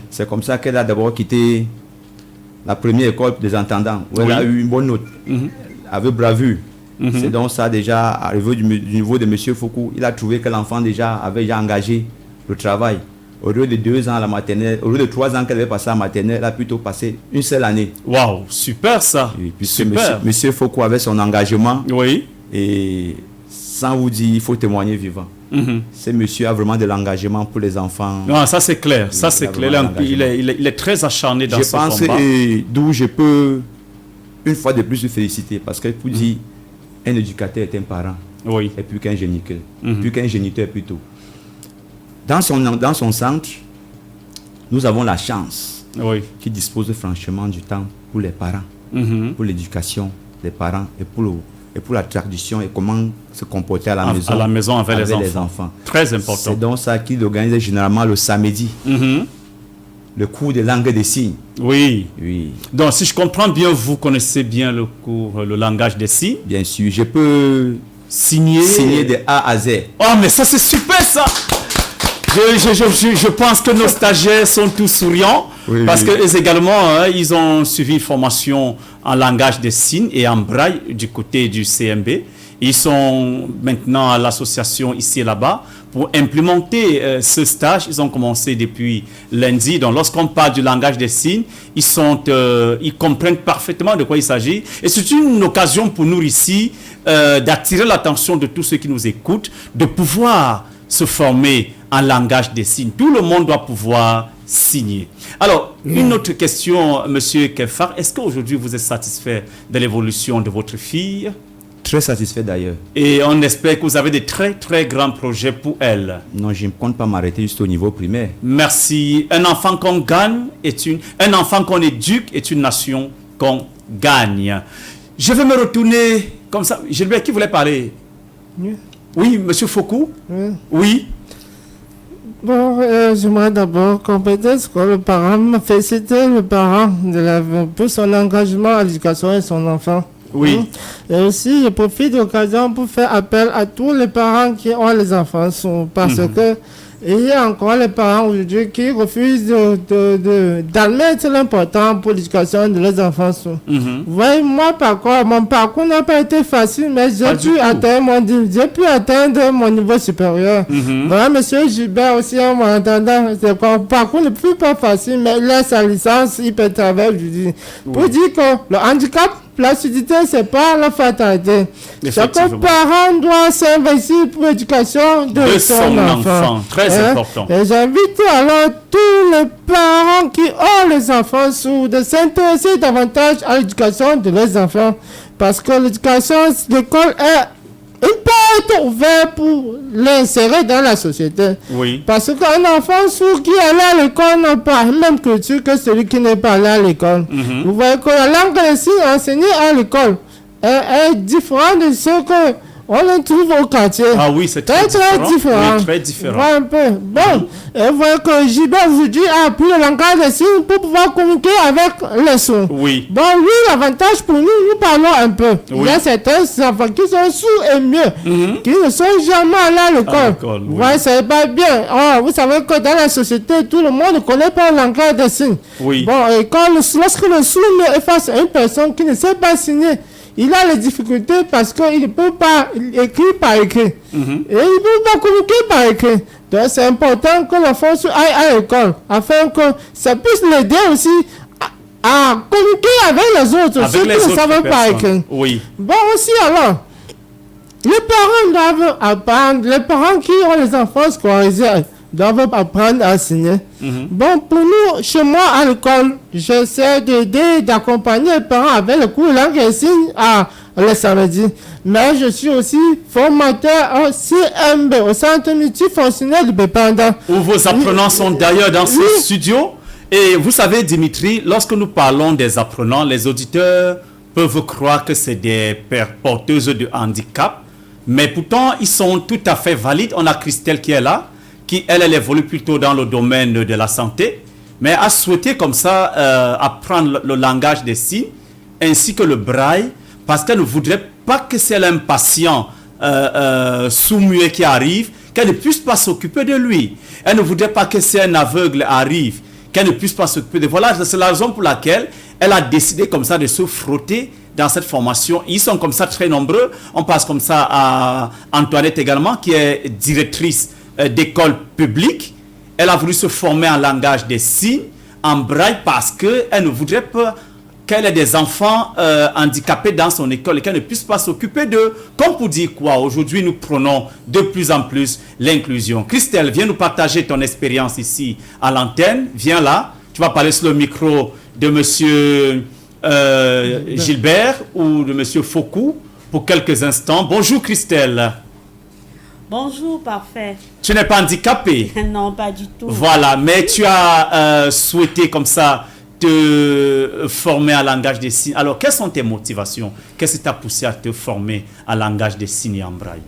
C'est comme ça qu'elle a d'abord quitté la première école des entendants où elle a eu une bonne note. Avec bravure. C'est donc ça déjà arrivé du niveau de M. Foucault. Il a trouvé que l'enfant avait déjà engagé le travail. Au lieu de 2 ans à la maternelle, au lieu de 3 ans qu'elle avait passé à la maternelle, elle a plutôt passé une seule année. Waouh, super ça. Super. Monsieur Foucault avait son engagement. Oui. Et sans vous dire, il faut témoigner vivant. Ce monsieur a vraiment de l'engagement pour les enfants. Non, ça c'est clair. Ça c'est clair. Il est très acharné dans ce combat. Je pense, et d'où je peux une fois de plus le féliciter, parce qu'il faut dire, un éducateur est un parent. Oui. Et plus qu'un géniteur. Plus qu'un géniteur plutôt. Dans son centre, nous avons la chance qui dispose franchement du temps pour les parents, pour l'éducation des parents et pour la tradition et comment se comporter à la maison avec les enfants. Très important. C'est donc ça qu'il organise généralement le samedi. Le cours de langue des signes. Oui. Donc, si je comprends bien, vous connaissez bien le langage des signes. Bien sûr, je peux signer de A à Z. Oh, mais ça, c'est super, ça. Je pense que nos stagiaires sont tous souriants parce qu'eux également, ils ont suivi une formation en langage des signes et en braille du côté du CMB. Ils sont maintenant à l'association ici et là-bas pour implémenter ce stage. Ils ont commencé depuis lundi. Donc, lorsqu'on parle du langage des signes, ils comprennent parfaitement de quoi il s'agit. Et c'est une occasion pour nous ici d'attirer l'attention de tous ceux qui nous écoutent, de pouvoir se former en langage des signes. Tout le monde doit pouvoir signer. Alors, une autre question, Monsieur Kefar. Est-ce qu'aujourd'hui, vous êtes satisfait de l'évolution de votre fille? Très satisfait d'ailleurs. Et on espère que vous avez de très, très grands projets pour elle. Non, je ne compte pas m'arrêter juste au niveau primaire. Merci. Un enfant qu'on gagne un enfant qu'on éduque est une nation qu'on gagne. Je vais me retourner comme ça. Gilbert, qui voulait parler? Oui, Monsieur Fokou? Oui. Bon, j'aimerais d'abord compléter ce que le parent m'a félicité, le parent pour son engagement à l'éducation de son enfant. Oui. Et aussi, je profite de l'occasion pour faire appel à tous les parents qui ont les enfants, parce que il y a encore les parents aujourd'hui qui refusent d'admettre l'important pour l'éducation de leurs enfants. Vous voyez, moi, mon parcours n'a pas été facile, mais j'ai pu atteindre mon niveau supérieur. Voilà, monsieur Gilbert aussi, en m'entendant, mon parcours ne fut pas facile, mais il a sa licence, il peut travailler aujourd'hui. Pour dire que le handicap, l'acidité, c'est pas la fatalité. Chaque parent doit s'investir pour l'éducation de son enfant. Très important. Et j'invite alors tous les parents qui ont les enfants de s'intéresser davantage à l'éducation de leurs enfants. Parce que l'éducation, l'école est une porte ouverte pour l'insérer dans la société. Oui. Parce qu'un enfant sourd qui est allé à l'école n'a pas la même culture que celui qui n'est pas allé à l'école. Vous voyez que la langue des signes enseignée à l'école est différente de ce que on le trouve au quartier. Ah oui, c'est très différent. Oui, très différent. Voilà un peu. Bon, et vous voyez que Gilbert aujourd'hui a appris le langage des signes pour pouvoir communiquer avec les sourds. Oui. Bon, lui, l'avantage pour nous, nous parlons un peu. Oui. Il y a certains enfants qui sont sourds et mieux, qui ne sont jamais allés à l'école. Vous voyez, c'est pas bien. Oh, vous savez que dans la société, tout le monde ne connaît pas le langage des signes. Oui. Bon, et lorsque le sourd est face à une personne qui ne sait pas signer, il a les difficultés parce qu'il ne peut pas écrire par écrit. Et il ne peut pas communiquer par écrit. Donc c'est important que l'enfant aille à l'école afin que ça puisse l'aider aussi à communiquer avec les autres, ceux qui ne savent pas écrire. Oui. Bon aussi alors, les parents doivent apprendre, les parents qui ont les enfants scolarisés doivent apprendre à signer. Bon, pour nous, chez moi à l'école, j'essaie d'aider, d'accompagner les parents avec le cours de langue et signes le samedi. Mais je suis aussi formateur au CMB, au Centre multifonctionnel de Bépanda. Où vos apprenants sont d'ailleurs dans ce studio. Et vous savez, Dimitri, lorsque nous parlons des apprenants, les auditeurs peuvent croire que c'est des porteuses de handicap. Mais pourtant, ils sont tout à fait valides. On a Christelle qui est là, qui, elle évolue plutôt dans le domaine de la santé, mais a souhaité comme ça apprendre le langage des signes, ainsi que le braille, parce qu'elle ne voudrait pas que c'est un patient sourd-muet qui arrive, qu'elle ne puisse pas s'occuper de lui. Elle ne voudrait pas que c'est un aveugle arrive, qu'elle ne puisse pas s'occuper de lui. Voilà, c'est la raison pour laquelle elle a décidé comme ça de se frotter dans cette formation. Ils sont comme ça très nombreux. On passe comme ça à Antoinette également, qui est directrice d'école publique. Elle a voulu se former en langage des signes, en braille, parce qu'elle ne voudrait pas qu'elle ait des enfants handicapés dans son école et qu'elle ne puisse pas s'occuper d'eux. Comme pour dire quoi, aujourd'hui nous prenons de plus en plus l'inclusion. Christelle, viens nous partager ton expérience ici à l'antenne. Viens là, tu vas parler sur le micro de monsieur Gilbert ou de monsieur Fokou pour quelques instants. Bonjour Christelle. Bonjour, parfait. Tu n'es pas handicapée? Non, pas du tout. Voilà, mais tu as souhaité comme ça te former à langage des signes. Alors, quelles sont tes motivations? Qu'est-ce qui t'a poussé à te former à langage des signes en braille?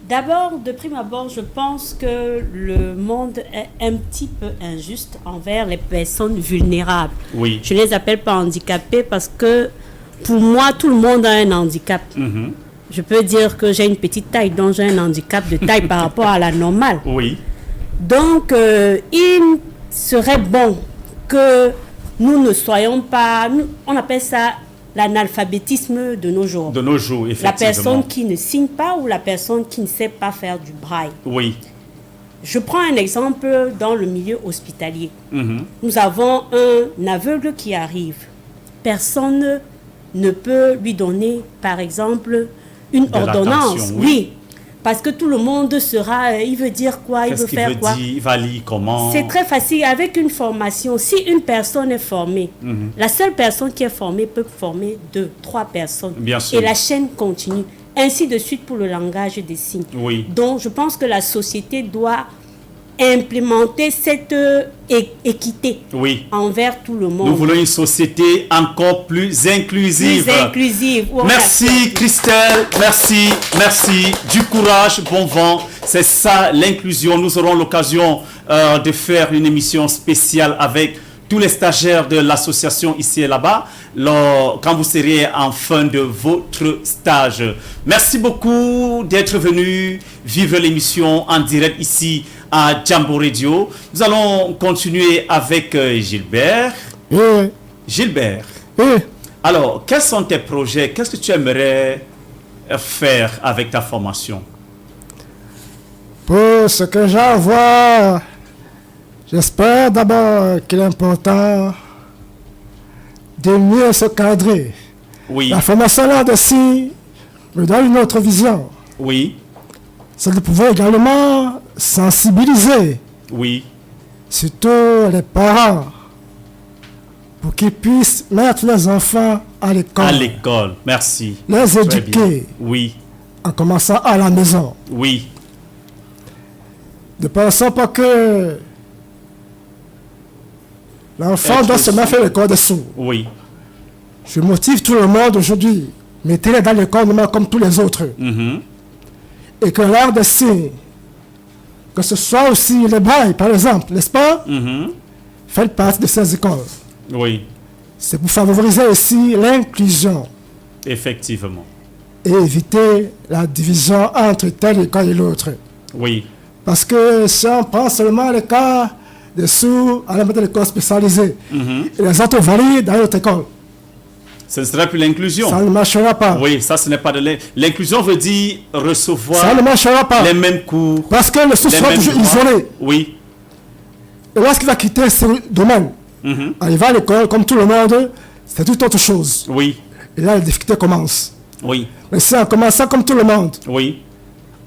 D'abord, de prime abord, je pense que le monde est un petit peu injuste envers les personnes vulnérables. Oui. Je ne les appelle pas handicapés parce que pour moi, tout le monde a un handicap. Je peux dire que j'ai une petite taille, donc j'ai un handicap de taille par rapport à la normale. Oui. Donc, il serait bon que nous ne soyons pas, on appelle ça l'analphabétisme de nos jours. De nos jours, effectivement. La personne qui ne signe pas ou la personne qui ne sait pas faire du braille. Oui. Je prends un exemple dans le milieu hospitalier. Nous avons un aveugle qui arrive. Personne ne peut lui donner, par exemple, une ordonnance. Oui. Parce que tout le monde sera, il veut dire quoi, il veut faire quoi. Il va lire comment. C'est très facile avec une formation. Si une personne est formée, la seule personne qui est formée peut former 2, 3 personnes. Bien sûr. Et la chaîne continue. Ainsi de suite pour le langage des signes. Oui. Donc, je pense que la société doit implémenter cette équité envers tout le monde. Nous voulons une société encore plus inclusive. Plus inclusive. Merci Christelle, merci. Du courage, bon vent. C'est ça l'inclusion. Nous aurons l'occasion de faire une émission spéciale avec tous les stagiaires de l'association ici et là-bas, quand vous serez en fin de votre stage. Merci beaucoup d'être venu vivre l'émission en direct ici à Jambo Radio. Nous allons continuer avec Gilbert. Oui. Gilbert. Oui. Alors, quels sont tes projets? Qu'est-ce que tu aimerais faire avec ta formation? Pour ce que j'en vois, j'espère d'abord qu'il est important de mieux se cadrer. Oui. La formation là de signes me donne une autre vision. Oui. C'est de pouvoir également sensibiliser. Oui. Surtout les parents pour qu'ils puissent mettre les enfants à l'école. À l'école, merci. Les éduquer. Oui. En commençant à la maison. Oui. Ne pensons pas que l'enfant doit seulement faire l'école des sourds. Oui. Je motive tout le monde aujourd'hui. Mettez-les dans l'école comme tous les autres. Et que l'art des signes, que ce soit aussi les brailles, par exemple, n'est-ce pas? Faites partie de ces écoles. Oui. C'est pour favoriser aussi l'inclusion. Effectivement. Et éviter la division entre telle école et l'autre. Oui. Parce que si on prend seulement le cas des sourds à l'école spécialisée, et les autres valident dans notre école, ce ne serait plus l'inclusion. Ça ne marchera pas. Oui, ça ce n'est pas de l'inclusion. Veut dire recevoir ça ne marchera pas. Les mêmes cours. Parce que le sourd sera toujours isolé. Oui. Et lorsqu'il va quitter ce domaine, il va à l'école comme tout le monde, c'est toute autre chose. Oui. Et là, les difficultés commencent. Oui. Mais si on commence comme tout le monde, oui.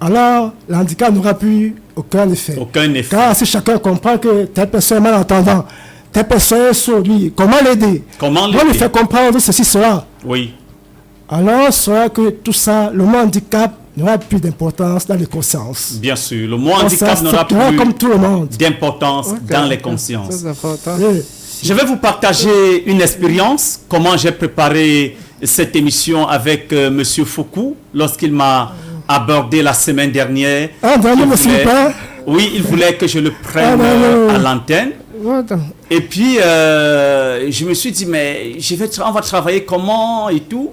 Alors le handicap n'aura plus aucun effet. Aucun effet. Car si chacun comprend que telle personne est malentendant, telle personne est sourde, lui, comment l'aider? Comment lui faire comprendre ceci, cela? Oui. Alors, sera que tout ça, le mot handicap n'aura plus d'importance dans les consciences. Bien sûr, le mot handicap n'aura plus d'importance dans les consciences. C'est important. Je vais vous partager une expérience, comment j'ai préparé cette émission avec M. Fokou lorsqu'il m'a abordé la semaine dernière. Oui, il voulait que je le prenne à l'antenne. Et puis, je me suis dit, mais on va travailler comment et tout.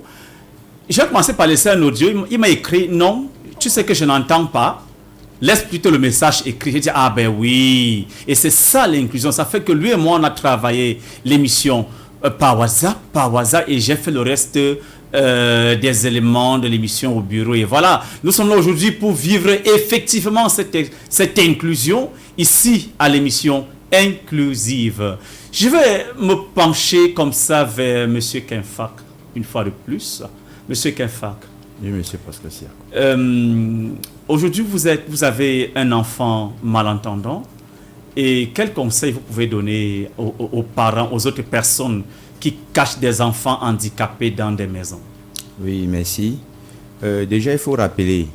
J'ai commencé par laisser un audio. Il m'a écrit, non, tu sais que je n'entends pas. Laisse plutôt le message écrit. J'ai dit, ah ben oui. Et c'est ça l'inclusion. Ça fait que lui et moi, on a travaillé l'émission par WhatsApp. Et j'ai fait le reste des éléments de l'émission au bureau. Et voilà, nous sommes là aujourd'hui pour vivre effectivement cette inclusion ici à l'émission inclusive. Je vais me pencher comme ça vers M. Kinfak, une fois de plus. M. Kinfak. Oui, M. Pascal Siak. Aujourd'hui, vous avez un enfant malentendant. Et quel conseil vous pouvez donner aux parents, aux autres personnes qui cachent des enfants handicapés dans des maisons? Oui, merci. Déjà, il faut rappeler,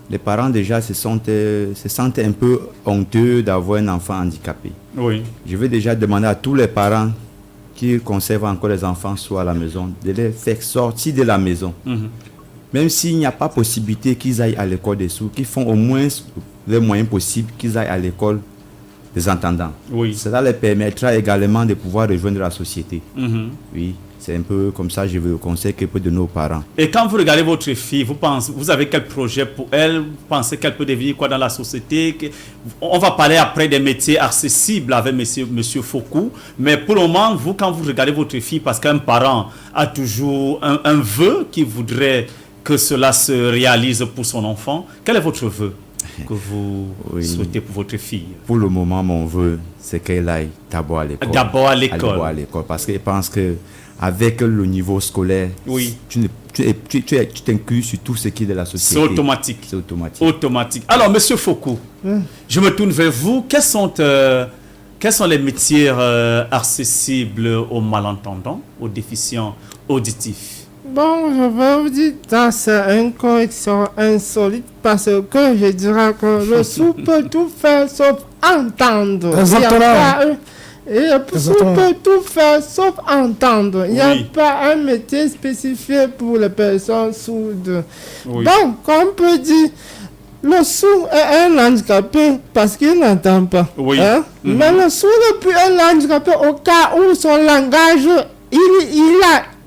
les parents déjà se sentent un peu honteux d'avoir un enfant handicapé. Oui. Je vais déjà demander à tous les parents qui conservent encore les enfants soit à la maison, de les faire sortir de la maison. Même s'il n'y a pas possibilité qu'ils aillent à l'école des sourds, qu'ils font au moins les moyens possibles qu'ils aillent à l'école des entendants. Oui. Cela leur permettra également de pouvoir rejoindre la société. Oui, c'est un peu comme ça, je veux le conseil que peut donner aux parents. Et quand vous regardez votre fille, vous avez quel projet pour elle? Vous pensez qu'elle peut devenir quoi dans la société? On va parler après des métiers accessibles avec monsieur Foucault. Mais pour le moment, vous, quand vous regardez votre fille, parce qu'un parent a toujours un vœu qui voudrait que cela se réalise pour son enfant, quel est votre vœu que vous souhaitez pour votre fille? Pour le moment, mon vœu, c'est qu'elle aille d'abord à l'école. D'abord à l'école. D'abord à l'école, parce qu'elle pense qu'avec le niveau scolaire, oui, tu t'inclus sur tout ce qui est de la société. C'est automatique. C'est automatique. Automatique. Alors, monsieur Foucault, je me tourne vers vous. Quels sont les métiers accessibles aux malentendants, aux déficients auditifs? Bon, je vais vous dire, ça c'est une correction insolite parce que je dirais que le sourd peut tout faire sauf entendre. Exactement. Le sourd peut tout faire sauf entendre. Il n'y a pas un métier spécifique pour les personnes sourdes. Oui. Donc, comme on peut dire, le sourd est un handicapé parce qu'il n'entend pas. Oui. Hein? Mais le sourd n'est plus un handicapé au cas où son langage,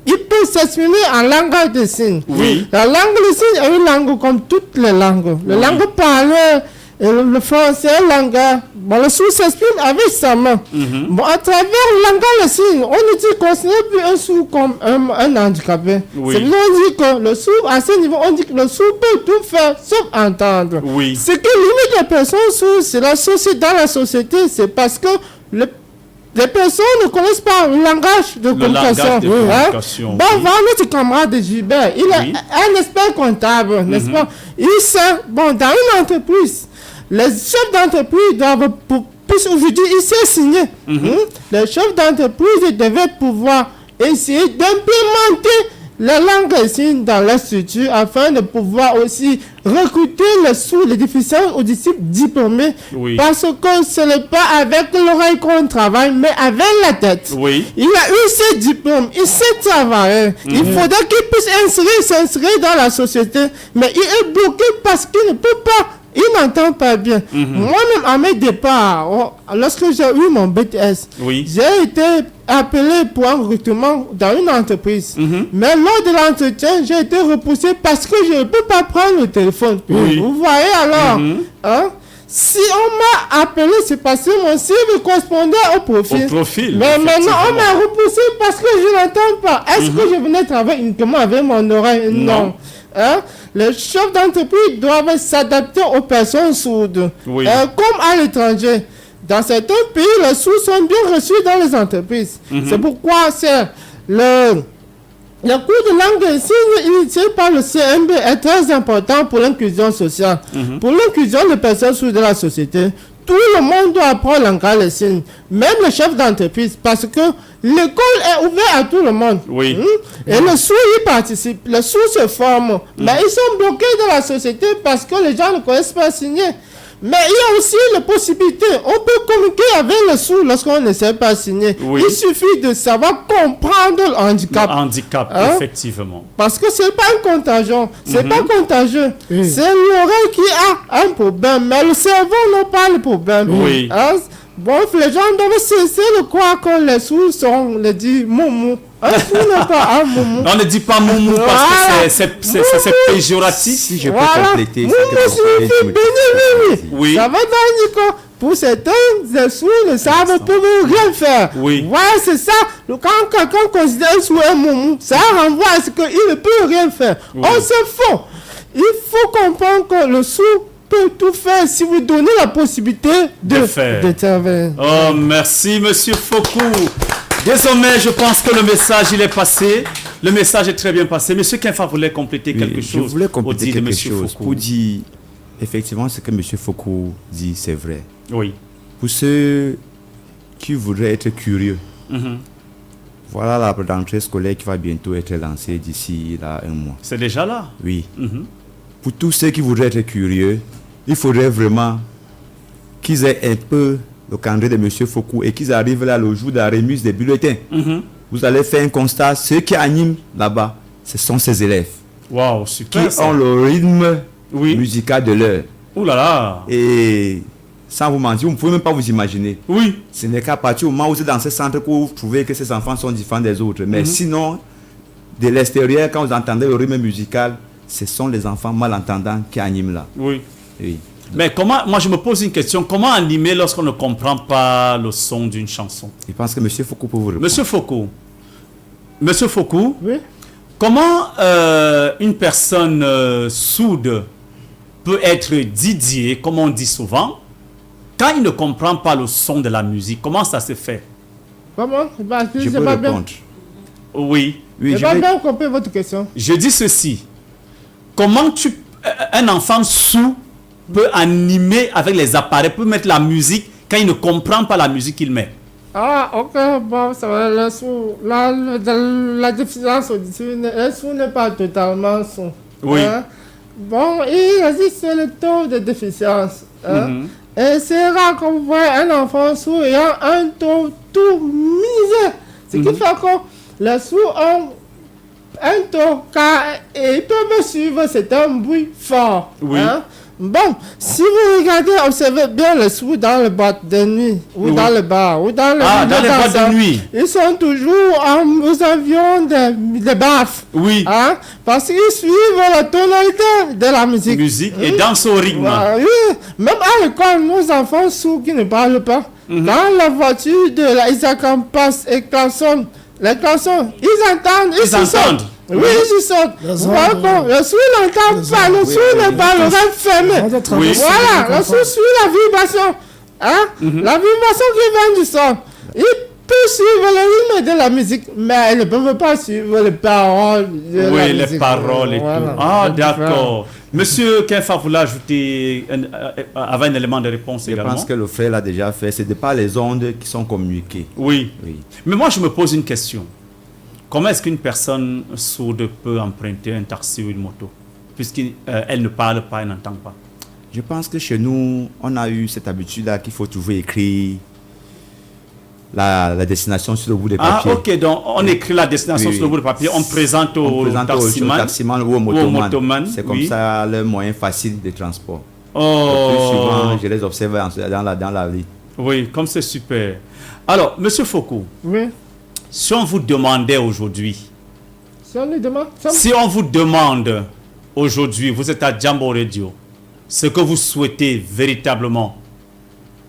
il peut s'exprimer en langage de signes. Oui. La langue de signes est une langue comme toutes les langues. La langue parlée, le français, le sourd s'exprime avec sa main. Bon, à travers le langage de signes, on ne dit qu'on ne plus un sourd comme un handicapé. Oui. C'est là on dit que le sourd, à ce niveau, on dit que le sourd peut tout faire sauf entendre. Oui. Ce qui limite les personnes sourdes, c'est dans la société, c'est parce que les personnes ne connaissent pas le langage de communication. Bon, voilà notre camarade Gilbert. Il est un expert comptable, n'est-ce pas? Il sait, bon, dans une entreprise, les chefs d'entreprise doivent, aujourd'hui, il sait signer. Les chefs d'entreprise devaient pouvoir essayer d'implémenter les langues et signes dans leur structure afin de pouvoir aussi recruter les déficients auditifs diplômés. Oui. Parce que ce n'est pas avec l'oreille qu'on travaille, mais avec la tête. Oui. Il a eu ses diplômes, il sait travailler. Il faudrait qu'il puisse s'insérer dans la société, mais il est bloqué parce qu'il ne peut pas. Il n'entend pas bien. Moi-même, à mes départs, lorsque j'ai eu mon BTS, j'ai été appelé pour un recrutement dans une entreprise. Mais lors de l'entretien, j'ai été repoussé parce que je ne peux pas prendre le téléphone. Vous voyez alors, hein? Si on m'a appelé, c'est parce que mon CV correspondait au profil. Mais maintenant, on m'a repoussé parce que je n'entends pas. Est-ce que je venais travailler uniquement avec mon oreille? Non. Hein? Les chefs d'entreprise doivent s'adapter aux personnes sourdes. Comme à l'étranger. Dans certains pays, les sourds sont bien reçus dans les entreprises. C'est pourquoi le cours de langue et signes initié par le CMB est très important pour l'inclusion sociale. Pour l'inclusion des personnes sourdes dans la société, tout le monde doit apprendre le langage des signes, même les chefs d'entreprise, parce que l'école est ouverte à tout le monde. Et le sourd y participe, les sourds se forment, mais ils sont bloqués dans la société parce que les gens ne connaissent pas signer. Mais il y a aussi la possibilité, on peut communiquer avec le sourd lorsqu'on ne sait pas signer. Il suffit de savoir comprendre le handicap. Effectivement. Parce que ce n'est pas un contagion, c'est pas contagieux. C'est l'oreille qui a un problème, mais le cerveau n'a pas le problème. Bon, les gens doivent cesser de croire que les sourds sont, les dit moumou. Un sourd n'est pas un moumou. On ne dit pas moumou parce que c'est péjoratif. Si je peux compléter ça veut dire que pour certains, les sourds ne savent rien faire. C'est ça. Quand quelqu'un considère un sourd un moumou, ça renvoie à ce qu'il ne peut rien faire. On se fond. Il faut comprendre que le sourd peut tout faire si vous donnez la possibilité de travailler. Oh, merci, Monsieur Fokou. Désormais, je pense que le message, il est passé. Le message est très bien passé. Monsieur Kenfa voulait compléter quelque chose. Je voulais compléter quelque chose Fokou. pour dire, effectivement, ce que Monsieur Fokou dit, c'est vrai. Oui. Pour ceux qui voudraient être curieux, voilà la rentrée scolaire qui va bientôt être lancée d'ici là 1 mois. C'est déjà là? Oui. Pour tous ceux qui voudraient être curieux, il faudrait vraiment qu'ils aient un peu le calendrier de M. Fokou et qu'ils arrivent là le jour de la remise des bulletins. Vous allez faire un constat, ceux qui animent là-bas, ce sont ces élèves. Waouh, super. Qui ont le rythme musical de l'heure. Ouh là là. Et sans vous mentir, vous ne pouvez même pas vous imaginer. Oui. Ce n'est qu'à partir du moment où vous êtes dans ce centre que vous trouvez que ces enfants sont différents des autres. Mais sinon, de l'extérieur, quand vous entendez le rythme musical, ce sont les enfants malentendants qui animent là. Oui. Oui. Mais comment, moi je me pose une question, comment animer lorsqu'on ne comprend pas le son d'une chanson? Je pense que M. Fokou peut vous répondre. Monsieur Fokou, oui? Comment une personne sourde peut être Didier, comme on dit souvent, quand il ne comprend pas le son de la musique? Comment ça se fait? Comment? Je peux répondre. Oui. Je vais bien comprendre votre question. Je dis ceci. Comment un enfant sourd peut animer avec les appareils, peut mettre la musique quand il ne comprend pas la musique qu'il met? Ah, ok, bon, ça va, la déficience auditive, le son n'est pas totalement son. Oui. Hein? Bon, il existe le taux de déficience. Hein? Et c'est rare qu'on voit un enfant sourd ayant un taux tout misé. Ce qui fait que les sourds ont un taux, car ils peuvent suivre, c'est un bruit fort. Oui. Hein? Bon, si vous regardez, observez bien les sourds dans le boîte de nuit, ou dans le bar, ou dans le dans les boîtes de nuit. Ils sont toujours aux avions de baffes. Oui. Hein? Parce qu'ils suivent la tonalité de la musique. Et dansent au rythme. Oui. Même à l'école, nos enfants sourds qui ne parlent pas, dans la voiture de la Isaacan passe et klaxon, les klaxons, ils entendent, ils entendent. Oui, ils sortent. Le sourd n'entend pas, le sourd n'est pas l'oreille fermée. Voilà, le sourd suit la vibration. Hein? La vibration qui vient du son. Il peut suivre le rythme de la musique, mais il ne peut pas suivre les paroles de la musique. Oui, les paroles et tout. Ah, d'accord. Monsieur Kenfa voulait ajouter avant un élément de réponse également. Je pense que le frère l'a déjà fait. C'est de par les ondes qui sont communiquées. Oui. Mais moi, je me pose une question. Comment est-ce qu'une personne sourde peut emprunter un taxi ou une moto, puisqu'elle ne parle pas, elle n'entend pas? Je pense que chez nous, on a eu cette habitude-là qu'il faut toujours écrire la destination sur le bout des papiers. Ah, ok, donc on écrit la destination sur le bout des papiers, on présente au taximan ou au motoman. C'est comme ça le moyen facile de transport. Oh. Le plus souvent, je les observe dans la vie. Oui, comme c'est super. Alors, Monsieur Fokou. Oui. Si on vous demandait aujourd'hui, si on vous demande aujourd'hui, vous êtes à Jambo Radio, ce que vous souhaitez véritablement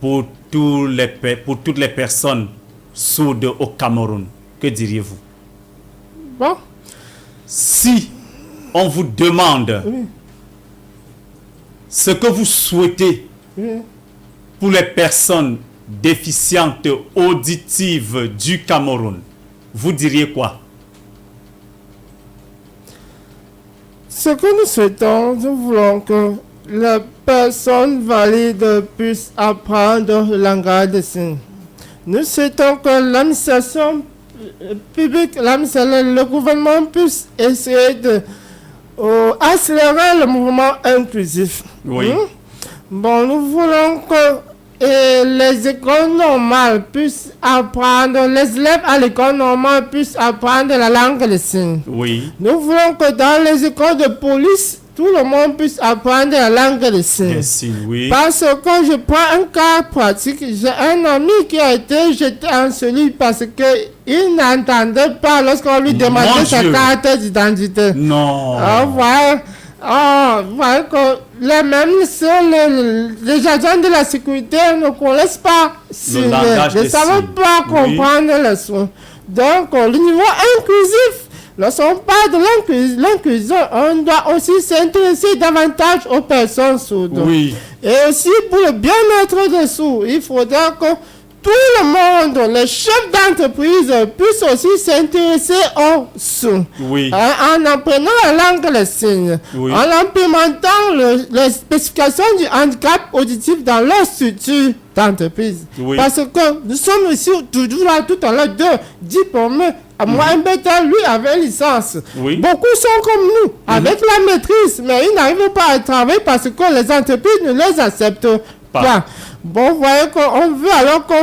pour toutes les personnes sourdes au Cameroun, que diriez-vous? Bon. Si on vous demande ce que vous souhaitez pour les personnes déficientes auditives du Cameroun, vous diriez quoi? Ce que nous souhaitons, nous voulons que les personnes valides puissent apprendre le langage des signes. Nous souhaitons que l'administration publique, le gouvernement puisse essayer de accélérer le mouvement inclusif. Oui. Bon, nous voulons que les écoles normales puissent apprendre, les élèves à l'école normale puissent apprendre la langue des signes. Oui. Nous voulons que dans les écoles de police, tout le monde puisse apprendre la langue des signes. Oui. Parce que je prends un cas pratique, j'ai un ami qui a été jeté en cellule parce qu'il n'entendait pas lorsqu'on lui demandait sa carte d'identité. Non. Vous voyez que les agents de la sécurité ne connaissent pas, ne savent pas comprendre le son. Donc, le niveau inclusif lorsqu'on parle de l'inclusion, on doit aussi s'intéresser davantage aux personnes sourdes. Oui. Et aussi pour le bien-être des sourds, il faudra que tout le monde, les chefs d'entreprise, puissent aussi s'intéresser aux sourds. Oui. En apprenant la langue des signes, Oui. en implémentant les spécifications du handicap auditif dans leur structure d'entreprise. Oui. Parce que nous sommes ici toujours là tout à l'heure deux diplômés. Moi, un bêta, lui, avait licence. Oui. Beaucoup sont comme nous, avec la maîtrise, mais ils n'arrivent pas à travailler parce que les entreprises ne les acceptent pas. Bon, vous voyez qu'on veut alors que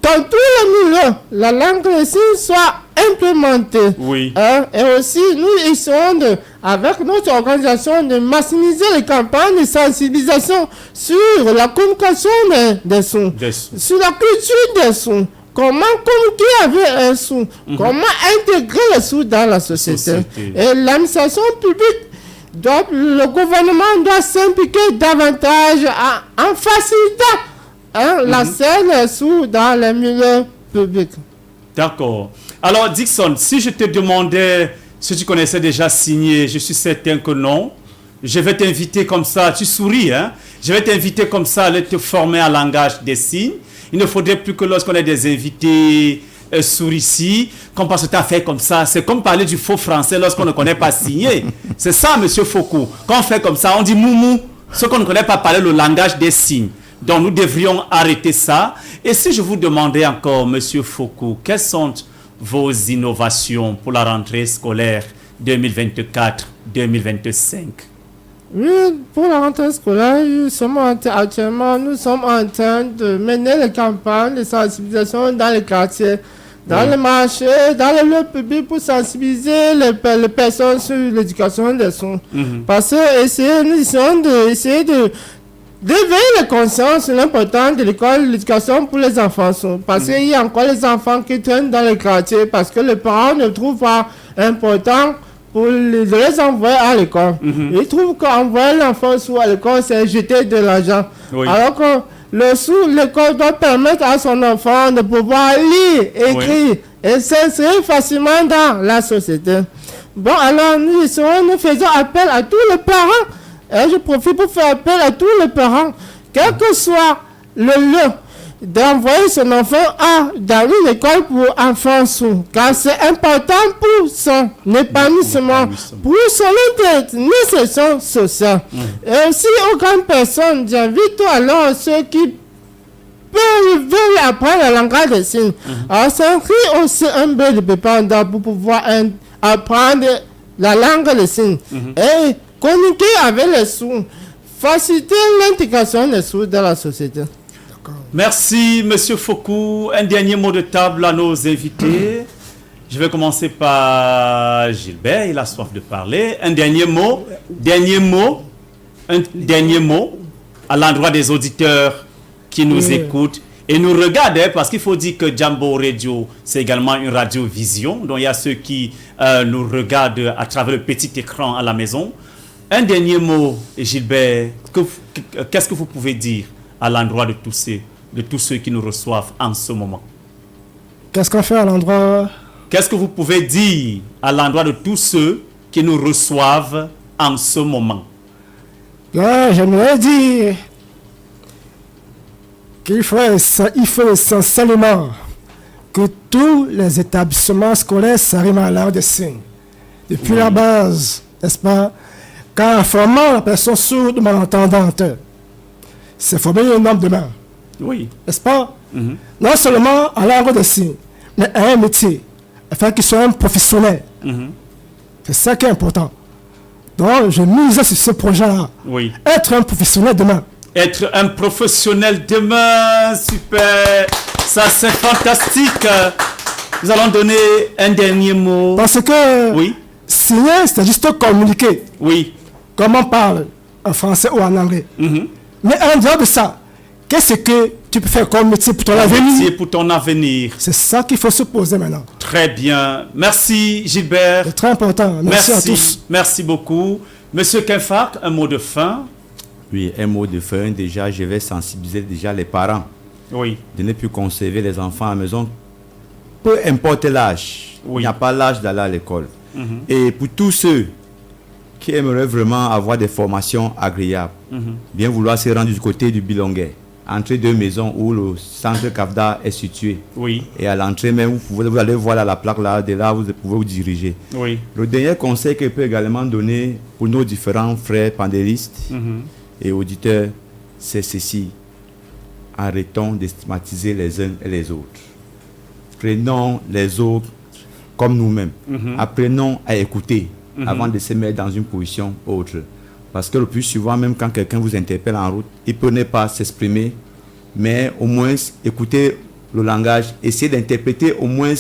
dans tous les milieux, la langue des signes soit implémentée. Oui. Et aussi, nous essayons avec notre organisation de maximiser les campagnes de sensibilisation sur la communication des sons, sur la culture des sons. Comment communiquer avec un son, comment intégrer les sons dans la société. Et l'administration publique, le gouvernement doit s'impliquer davantage en facilitant l'accès des sons dans les milieux publics. D'accord. Alors, Dixon, si je te demandais si tu connaissais déjà Signé, je suis certain que non. Je vais t'inviter comme ça, tu souris, hein? Je vais t'inviter comme ça à aller te former en langage des signes. Il ne faudrait plus que lorsqu'on ait des invités sourds ici, qu'on passe tout à fait comme ça. C'est comme parler du faux français lorsqu'on ne connaît pas Signé. C'est ça, monsieur Foucault. Quand on fait comme ça, on dit moumou, ce qu'on ne connaît pas parler le langage des signes. Donc nous devrions arrêter ça. Et si je vous demandais encore, monsieur Foucault, quelles sont vos innovations pour la rentrée scolaire 2024-2025? Oui, pour la rentrée scolaire, actuellement, nous sommes en train de mener les campagnes de sensibilisation dans les quartiers, dans les marchés, dans les lieux publics pour sensibiliser les personnes sur l'éducation des sons. Parce que nous essayons d'éveiller les consciences sur l'importance de l'école, l'éducation pour les enfants. Parce qu'il y a encore les enfants qui traînent dans les quartiers parce que les parents ne trouvent pas important pour les envoyer à l'école. Ils trouvent qu'envoyer l'enfant sourd à l'école, c'est jeter de l'argent. Oui. Alors que l'école doit permettre à son enfant de pouvoir lire, écrire et s'insérer facilement dans la société. Bon, alors nous faisons appel à tous les parents. Et je profite pour faire appel à tous les parents, quel que soit le lieu, d'envoyer son enfant dans une école pour enfants sourds, car c'est important pour son épanouissement, pour son insertion sociale. Et aussi aux grandes personnes, j'invite alors ceux qui veulent apprendre la langue des signes à s'inscrire au CMB de Pépanda pour pouvoir apprendre la langue des signes et communiquer avec les sourds, faciliter l'intégration des sourds dans la société. Merci, monsieur Foucault. Un dernier mot de table à nos invités. Je vais commencer par Gilbert, il a soif de parler. Un dernier mot à l'endroit des auditeurs qui nous écoutent et nous regardent, parce qu'il faut dire que Jambo Radio, c'est également une radio-vision. Donc il y a ceux qui nous regardent à travers le petit écran à la maison. Un dernier mot, Gilbert, qu'est-ce que vous pouvez dire à l'endroit de tous ceux qui nous reçoivent en ce moment? Qu'est-ce qu'on fait à l'endroit? Qu'est-ce que vous pouvez dire à l'endroit de tous ceux qui nous reçoivent en ce moment? Là, j'aimerais dire qu'il faut essentiellement que tous les établissements scolaires s'arriment à l'art des signes. Depuis la base, n'est-ce pas? Car en formant la personne sourde malentendante, c'est former un homme de main. Oui. N'est-ce pas? Non seulement à langue des signes, mais à un métier, afin qu'il soit un professionnel. C'est ça qui est important. Donc, je mise sur ce projet-là. Oui. Être un professionnel demain. Être un professionnel demain, super. Ça, c'est fantastique. Nous allons donner un dernier mot. Parce que signer, c'est juste communiquer. Oui. Comme on parle en français ou en anglais. Mais en dehors de ça, qu'est-ce que tu peux faire comme métier pour ton avenir? Pour ton avenir. C'est ça qu'il faut se poser maintenant. Très bien. Merci Gilbert. C'est très important. Merci à tous. Merci beaucoup. Monsieur Kenfak, un mot de fin. Oui, un mot de fin. Déjà, je vais sensibiliser les parents. Oui. De ne plus conserver les enfants à la maison peu importe l'âge, il n'y a pas l'âge d'aller à l'école. Et pour tous ceux qui aimeraient vraiment avoir des formations agréables, bien vouloir se rendre du côté du Bilongué, entrée de maison où le centre CAFDA est situé. Et à l'entrée même, vous allez voir la plaque là, de là vous pouvez vous diriger. Le dernier conseil que je peux également donner pour nos différents frères pandélistes et auditeurs, c'est ceci. Arrêtons de stigmatiser les uns et les autres. Prenons les autres comme nous-mêmes. Apprenons à écouter avant de se mettre dans une position autre. Parce que le plus souvent, même quand quelqu'un vous interpelle en route, il ne peut pas s'exprimer, mais au moins écouter le langage, essayer d'interpréter au moins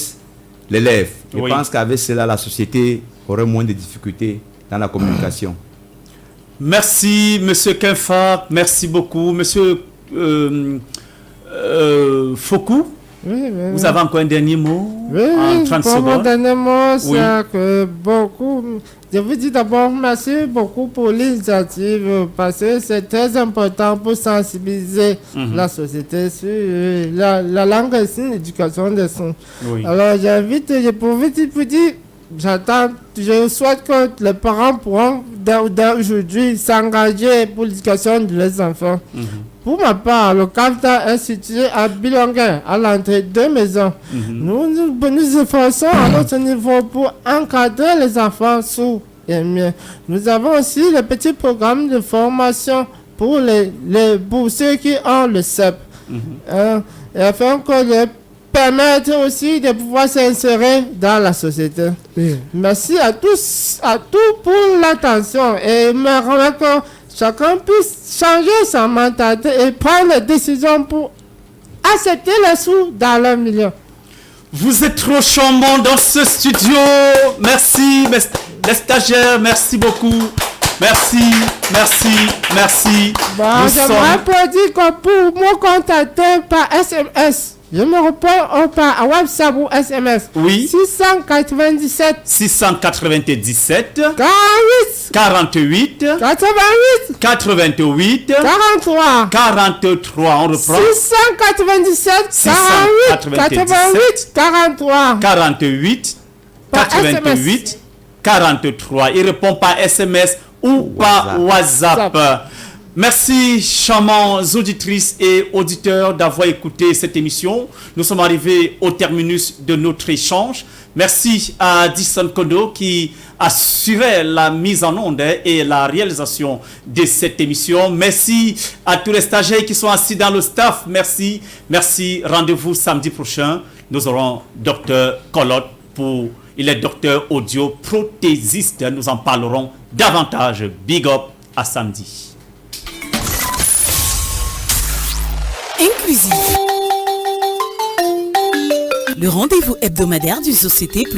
l'élève. Je pense qu'avec cela, la société aurait moins de difficultés dans la communication. Merci, Monsieur Kenfa. Merci beaucoup. Monsieur Fokou, vous avez encore un dernier mot en 30 secondes. Mon dernier mot, c'est que je vous dis d'abord merci beaucoup pour l'initiative parce que c'est très important pour sensibiliser la société sur la langue et sur l'éducation des sons. Alors j'invite, je peux dire, je souhaite que les parents pourront d'aujourd'hui s'engager pour l'éducation de leurs enfants. Pour ma part, le CAFDA est situé à Bilongué, à l'entrée de maison. Nous efforçons à notre niveau pour encadrer les enfants sourds et muets. Nous avons aussi le petit programme de formation pour pour ceux qui ont le CEP. Et afin que les permettre aussi de pouvoir s'insérer dans la société. Merci à tous pour l'attention et me remettre que chacun puisse changer sa mentalité et prendre des décisions pour accepter les sous dans leur milieu. Vous êtes trop charmants dans ce studio. Merci, les stagiaires, merci beaucoup. Merci. J'aimerais pas dire que pour me contacter par SMS, je me réponds par WhatsApp ou SMS. 697 48 88 43. On reprend. 697 48 43. Il répond par SMS ou par WhatsApp. Merci, charmants auditrices et auditeurs, d'avoir écouté cette émission. Nous sommes arrivés au terminus de notre échange. Merci à Disson Kondo qui assurait la mise en onde et la réalisation de cette émission. Merci à tous les stagiaires qui sont assis dans le staff. Merci. Rendez-vous samedi prochain. Nous aurons Dr Colotte il est docteur audio prothésiste. Nous en parlerons davantage. Big up, à samedi. Inclusif. Le rendez-vous hebdomadaire d'une société plus